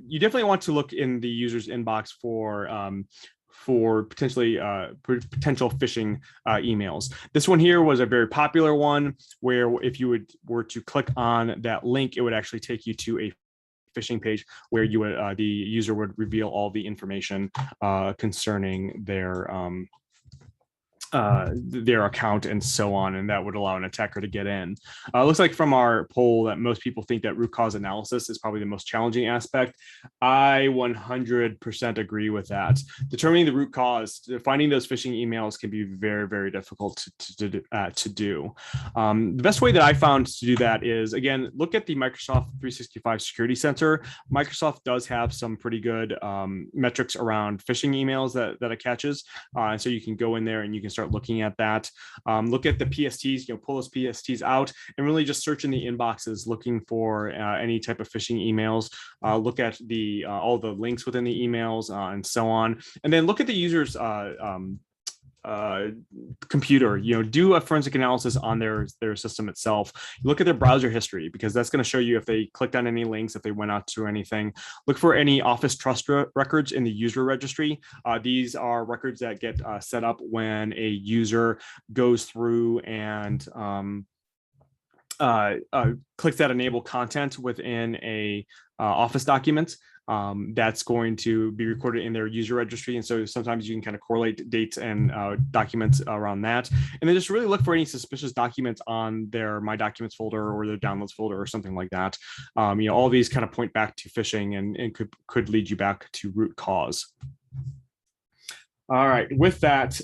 you definitely want to look in the user's inbox for potentially potential phishing emails. This one here was a very popular one where if you were to click on that link, it would actually take you to a phishing page where you would the user would reveal all the information concerning their account and so on, and that would allow an attacker to get in. Looks like from our poll that most people think that root cause analysis is probably the most challenging aspect. I 100% agree with that. Determining the root cause, finding those phishing emails can be very, very difficult to do. The best way that I found to do that is, again, look at the Microsoft 365 Security Center. Microsoft does have some pretty good metrics around phishing emails that it catches. And so you can go in there and you can start looking at that. Look at the PSTs, pull those PSTs out and really just search in the inboxes looking for any type of phishing emails. Look at all the links within the emails and so on. And then look at the user's computer, do a forensic analysis on their system itself. Look at their browser history, because that's going to show you if they clicked on any links, if they went out to anything. Look for any Office Trust records in the user registry. These are records that get set up when a user goes through and clicks that enable content within a Office document. that's going to be recorded in their user registry. And so sometimes you can kind of correlate dates and documents around that. And then just really look for any suspicious documents on their My Documents folder or their Downloads folder or something like that. All these kind of point back to phishing and could lead you back to root cause. All right, with that,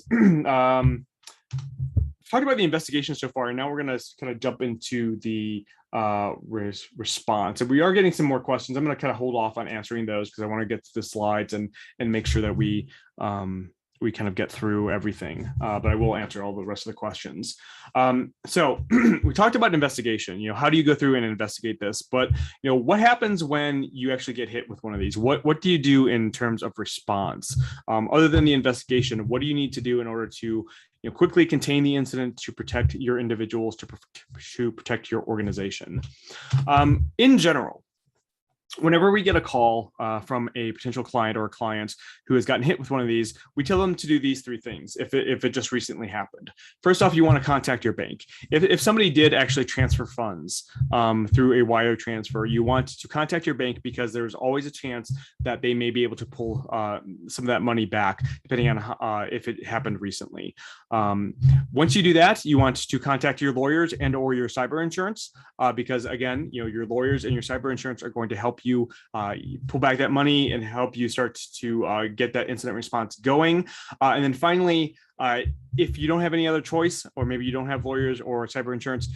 talked about the investigation so far, and now we're going to kind of jump into the response. And we are getting some more questions. I'm going to kind of hold off on answering those because I want to get to the slides and make sure that we kind of get through everything, but I will answer all the rest of the questions. So we talked about investigation, how do you go through and investigate this? But, what happens when you actually get hit with one of these? What do you do in terms of response? Other than the investigation, what do you need to do in order to quickly contain the incident, to protect your individuals, to protect your organization? In general, whenever we get a call from a potential client or a client who has gotten hit with one of these, we tell them to do these three things if it just recently happened. First off, you want to contact your bank. If somebody did actually transfer funds through a wire transfer, you want to contact your bank because there's always a chance that they may be able to pull some of that money back, depending on if it happened recently. Once you do that, you want to contact your lawyers and or your cyber insurance because, again, your lawyers and your cyber insurance are going to help you pull back that money and help you start to get that incident response going. And then finally, if you don't have any other choice, or maybe you don't have lawyers or cyber insurance,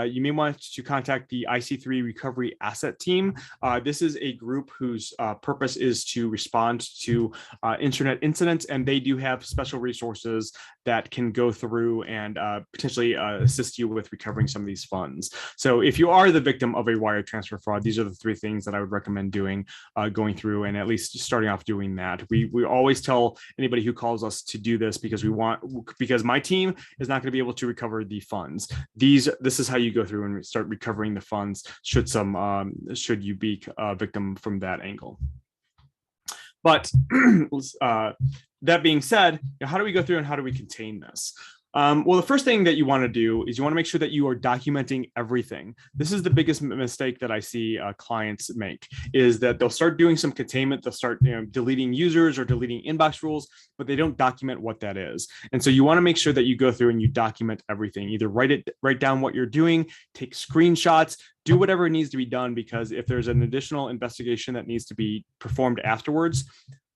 you may want to contact the IC3 Recovery Asset Team. This is a group whose purpose is to respond to internet incidents, and they do have special resources that can go through and potentially assist you with recovering some of these funds. So if you are the victim of a wire transfer fraud, these are the three things that I would recommend doing, going through and at least starting off doing that. We always tell anybody who calls us to do this because because my team is not going to be able to recover the funds. This is how you go through and start recovering the funds should you be a victim from that angle. But that being said, how do we go through and how do we contain this? Well, the first thing that you want to do is you want to make sure that you are documenting everything. This is the biggest mistake that I see clients make, is that they'll start doing some containment. They'll start deleting users or deleting inbox rules, but they don't document what that is. And so you want to make sure that you go through and you document everything. Either write down what you're doing, take screenshots, do whatever needs to be done, because if there's an additional investigation that needs to be performed afterwards,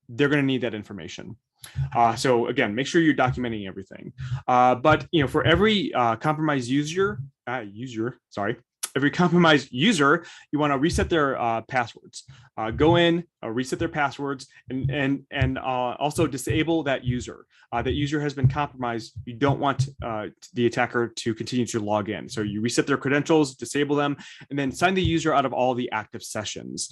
they're going to need that information. So again, make sure you're documenting everything. But for every compromised every compromised user, you want to reset their passwords. Go in, reset their passwords, and also disable that user. That user has been compromised. You don't want the attacker to continue to log in. So you reset their credentials, disable them, and then sign the user out of all the active sessions.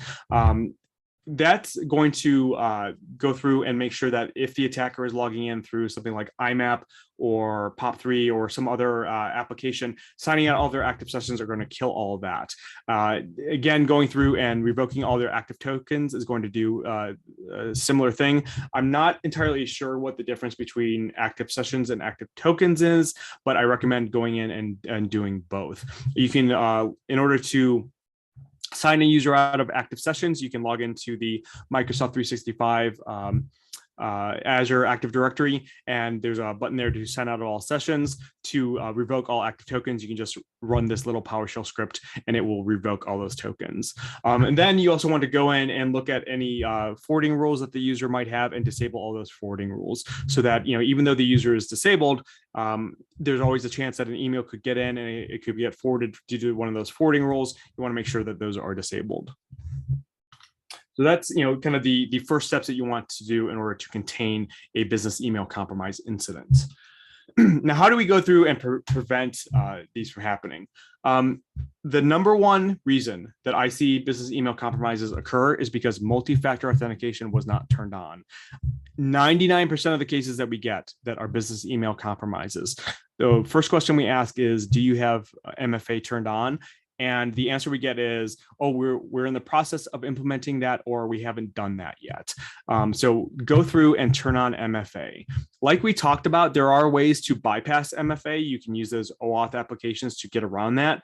That's going to go through and make sure that if the attacker is logging in through something like IMAP or POP3 or some other application, signing out all their active sessions are going to kill all of that. Again, going through and revoking all their active tokens is going to do a similar thing. I'm not entirely sure what the difference between active sessions and active tokens is, but I recommend going in and doing both. You can, in order to sign a user out of active sessions, you can log into the Microsoft 365 Azure Active Directory, and there's a button there to sign out of all sessions. To revoke all active tokens, you can just run this little PowerShell script and it will revoke all those tokens. And then you also want to go in and look at any forwarding rules that the user might have and disable all those forwarding rules, so that even though the user is disabled, there's always a chance that an email could get in and it could get forwarded due to one of those forwarding rules. You want to make sure that those are disabled. So that's kind of the first steps that you want to do in order to contain a business email compromise incident. Now, how do we go through and prevent these from happening? The number one reason that I see business email compromises occur is because multi-factor authentication was not turned on. 99% of the cases that we get that are business email compromises, the first question we ask is, do you have MFA turned on? And the answer we get is, oh, we're in the process of implementing that, or we haven't done that yet. So go through and turn on MFA. Like we talked about, there are ways to bypass MFA. You can use those OAuth applications to get around that.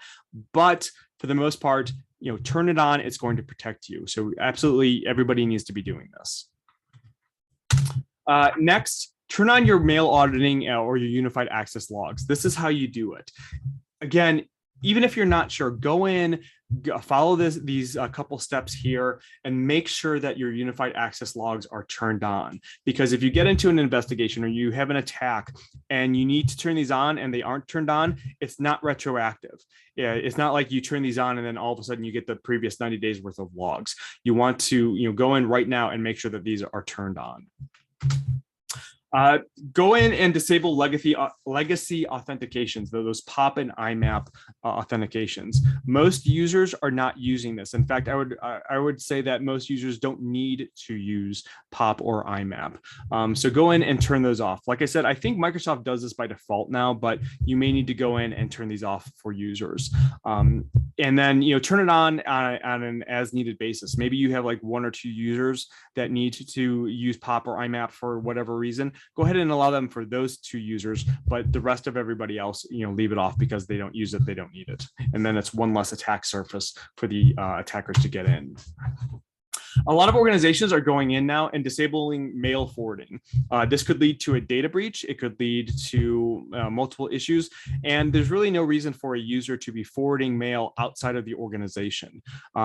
But for the most part, turn it on. It's going to protect you. So absolutely everybody needs to be doing this. Next, turn on your mail auditing or your unified access logs. This is how you do it. Again, even if you're not sure, go in, follow these couple steps here and make sure that your unified access logs are turned on. Because if you get into an investigation or you have an attack and you need to turn these on and they aren't turned on, it's not retroactive. Yeah, it's not like you turn these on and then all of a sudden you get the previous 90 days worth of logs. You want to go in right now and make sure that these are turned on. Go in and disable legacy authentications, those POP and IMAP authentications. Most users are not using this. In fact, I would say that most users don't need to use POP or IMAP. So go in and turn those off. Like I said, I think Microsoft does this by default now, but you may need to go in and turn these off for users. And then turn it on an as needed basis. Maybe you have like 1 or 2 users that need to use POP or IMAP for whatever reason. Go ahead and allow them for those 2 users, but the rest of everybody else, leave it off because they don't use it, they don't need it. And then it's one less attack surface for the attackers to get in. A lot of organizations are going in now and disabling mail forwarding. This could lead to a data breach. It could lead to multiple issues. And there's really no reason for a user to be forwarding mail outside of the organization.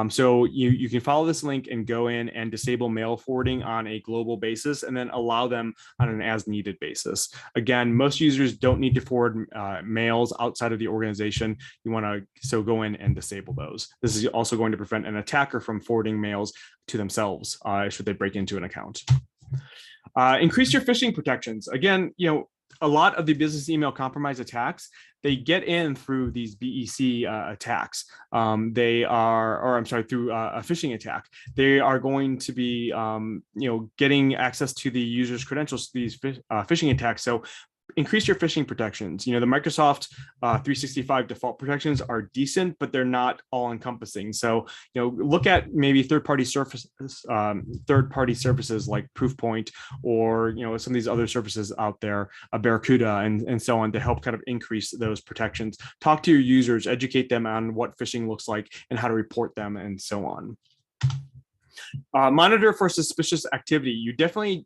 So you can follow this link and go in and disable mail forwarding on a global basis and then allow them on an as needed basis. Again, most users don't need to forward mails outside of the organization. You want to go in and disable those. This is also going to prevent an attacker from forwarding mails to themselves should they break into an account. Increase your phishing protections. Again, a lot of the business email compromise attacks, they get in through these BEC attacks. Through a phishing attack. They are going to be, getting access to the user's credentials to these phishing attacks. So increase your phishing protections. The Microsoft 365 default protections are decent, but they're not all encompassing. So, look at maybe third-party services like Proofpoint or, some of these other services out there, Barracuda and so on to help kind of increase those protections. Talk to your users, educate them on what phishing looks like and how to report them and so on. Monitor for suspicious activity. You definitely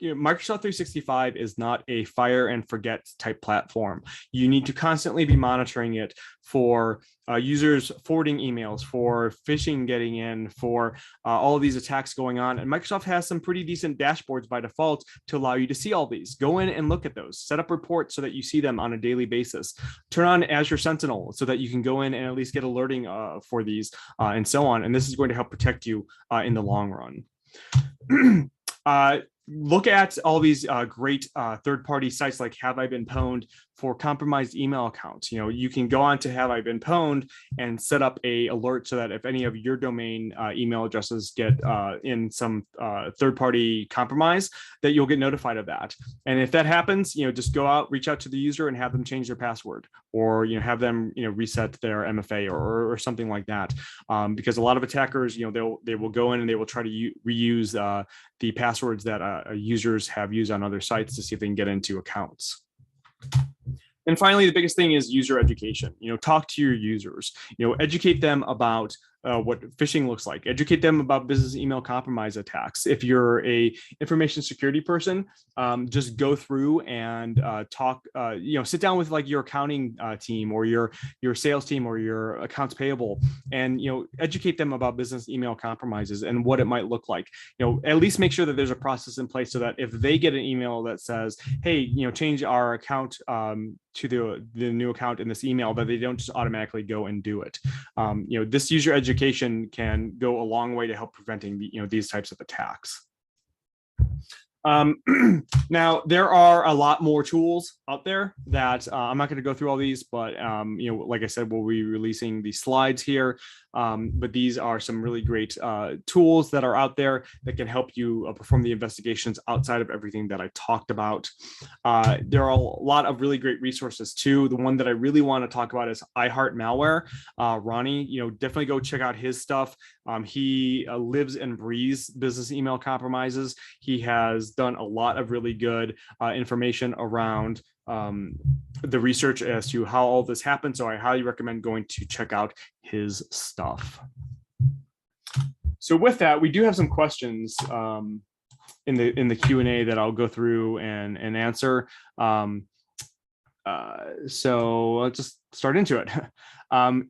Microsoft 365 is not a fire and forget type platform. You need to constantly be monitoring it for users forwarding emails, for phishing getting in, for all of these attacks going on. And Microsoft has some pretty decent dashboards by default to allow you to see all these. Go in and look at those. Set up reports so that you see them on a daily basis. Turn on Azure Sentinel so that you can go in and at least get alerting for these and so on. And this is going to help protect you in the long run. Look at all these great third-party sites like Have I Been Pwned for compromised email accounts. You can go on to Have I Been Pwned and set up a alert so that if any of your domain email addresses get in some third-party compromise, that you'll get notified of that. And if that happens, just go out, reach out to the user and have them change their password, or have them reset their MFA or something like that. Because a lot of attackers, they will go in and they will try to reuse the passwords that users have used on other sites to see if they can get into accounts. And finally, the biggest thing is user education. Talk to your users. Educate them about what phishing looks like. Educate them about business email compromise attacks. If you're a information security person, just go through and talk. Sit down with like your accounting team or your sales team or your accounts payable, and educate them about business email compromises and what it might look like. At least make sure that there's a process in place so that if they get an email that says, "Hey, change our account to the new account in this email," that they don't just automatically go and do it. This user education can go a long way to help preventing these types of attacks. Now, there are a lot more tools out there that I'm not going to go through all these, but like I said, we'll be releasing the slides here. But these are some really great tools that are out there that can help you perform the investigations outside of everything that I talked about. There are a lot of really great resources too. The one that I really want to talk about is iHeartMalware. Ronnie, definitely go check out his stuff. He lives and breathes business email compromises. He has done a lot of really good information around the research as to how all this happened. So I highly recommend going to check out his stuff. So with that, we do have some questions in the Q&A that I'll go through and answer. So let's just start into it.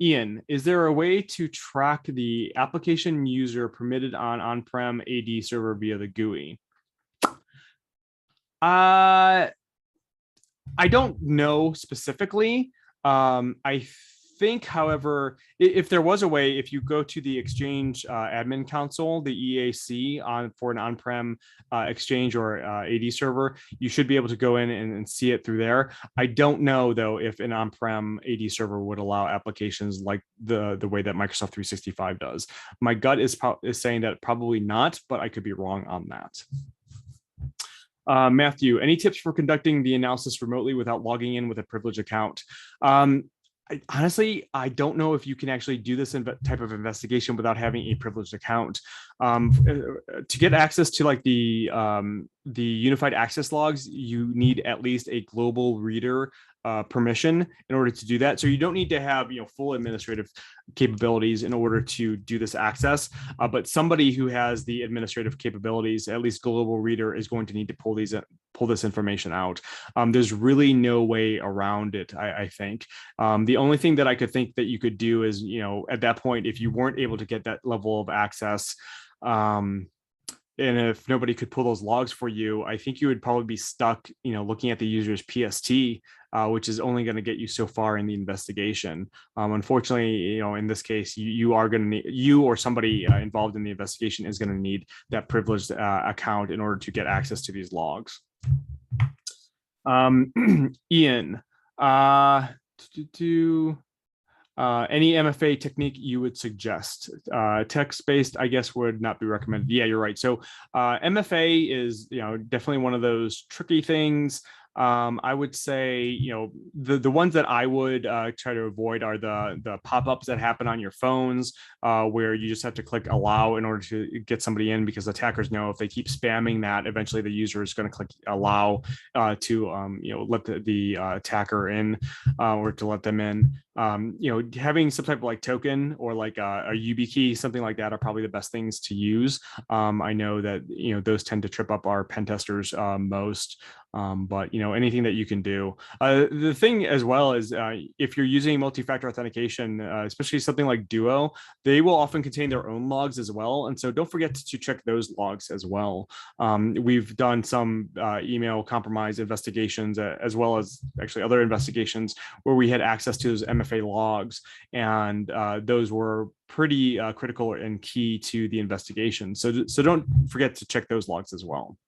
Ian, is there a way to track the application user permitted on-prem AD server via the GUI? I don't know specifically. I think, however, if there was a way, if you go to the Exchange admin console, the EAC for an on-prem Exchange or AD server, you should be able to go in and see it through there. I don't know though if an on-prem AD server would allow applications like the way that Microsoft 365 does. My gut is saying that probably not, but I could be wrong on that. Matthew, any tips for conducting the analysis remotely without logging in with a privileged account? Honestly, I don't know if you can actually do this type of investigation without having a privileged account. To get access to like the unified access logs, you need at least a global reader permission in order to do that. So you don't need to have full administrative capabilities in order to do this access, but somebody who has the administrative capabilities, at least global reader, is going to need to pull this information out. There's really no way around it, I think. The only thing that I could think that you could do is, at that point, if you weren't able to get that level of access, and if nobody could pull those logs for you, I think you would probably be stuck, looking at the user's PST, which is only going to get you so far in the investigation. Unfortunately, in this case, you are going to need, you or somebody involved in the investigation is going to need that privileged account in order to get access to these logs. Ian, any MFA technique you would suggest? Text-based, I guess, would not be recommended. Yeah, you're right. So MFA is, definitely one of those tricky things. I would say, the ones that I would try to avoid are the pop-ups that happen on your phones, where you just have to click allow in order to get somebody in, because attackers know if they keep spamming that, eventually the user is going to click allow to let the attacker in, or to let them in. Having some type of like token or like a YubiKey, something like that, are probably the best things to use. I know that those tend to trip up our pen testers most. But anything that you can do. The thing as well is, if you're using multi-factor authentication, especially something like Duo, they will often contain their own logs as well, and so don't forget to check those logs as well. We've done some email compromise investigations, as well as actually other investigations where we had access to those MFA logs, and those were pretty critical and key to the investigation. So don't forget to check those logs as well.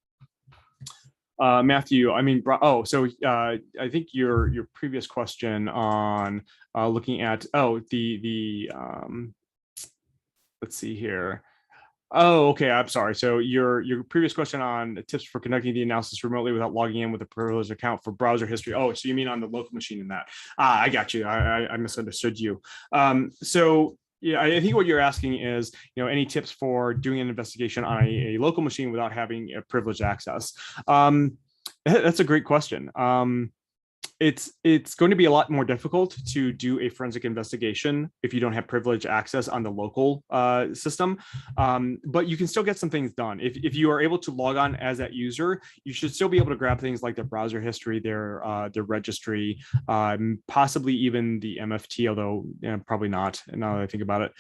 Matthew, I think your previous question on looking at let's see here. Oh, okay. I'm sorry. So your previous question on tips for conducting the analysis remotely without logging in with a privileged account for browser history. Oh, so you mean on the local machine in that? I got you. I misunderstood you. So yeah, I think what you're asking is, any tips for doing an investigation on a local machine without having a privileged access? That's a great question. It's going to be a lot more difficult to do a forensic investigation if you don't have privileged access on the local system, but you can still get some things done. If you are able to log on as that user, you should still be able to grab things like their browser history, their registry, possibly even the MFT, although probably not, now that I think about it.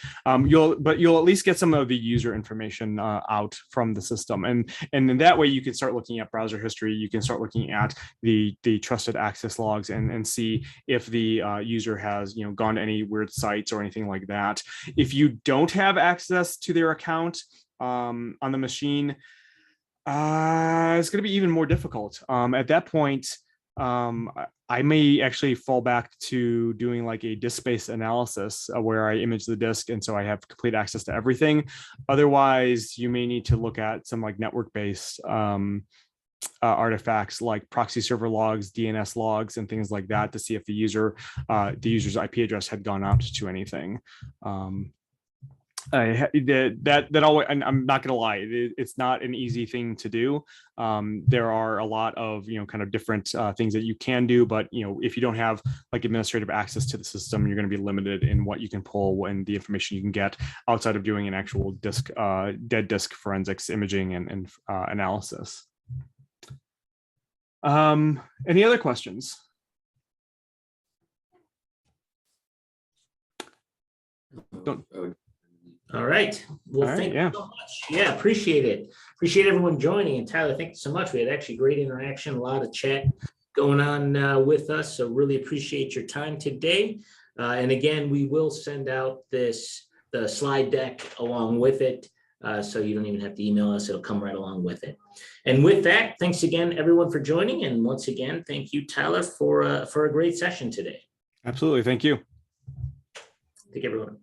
You'll at least get some of the user information out from the system, and in that way you can start looking at browser history. You can start looking at the trusted access logs and see if the user has gone to any weird sites or anything like that. If you don't have access to their account on the machine, it's going to be even more difficult. At that point, I may actually fall back to doing like a disk-based analysis where I image the disk, and so I have complete access to everything. Otherwise, you may need to look at some like network-based artifacts like proxy server logs, DNS logs, and things like that to see if the user's IP address had gone out to anything. That always, and I'm not going to lie, it's not an easy thing to do. There are a lot of, kind of different things that you can do, but, if you don't have like administrative access to the system, you're going to be limited in what you can pull and the information you can get outside of doing an actual dead disk forensics imaging and analysis. Any other questions? Don't. All right. Well, All right, thank yeah. you so much. Yeah, appreciate it. Appreciate everyone joining. And Tyler, thank you so much. We had actually great interaction, a lot of chat going on with us. So really appreciate your time today. And again, we will send out the slide deck along with it. So you don't even have to email us. It'll come right along with it. And with that, thanks again, everyone, for joining. And once again, thank you, Tyler, for a great session today. Absolutely. Thank you. Thank you, everyone.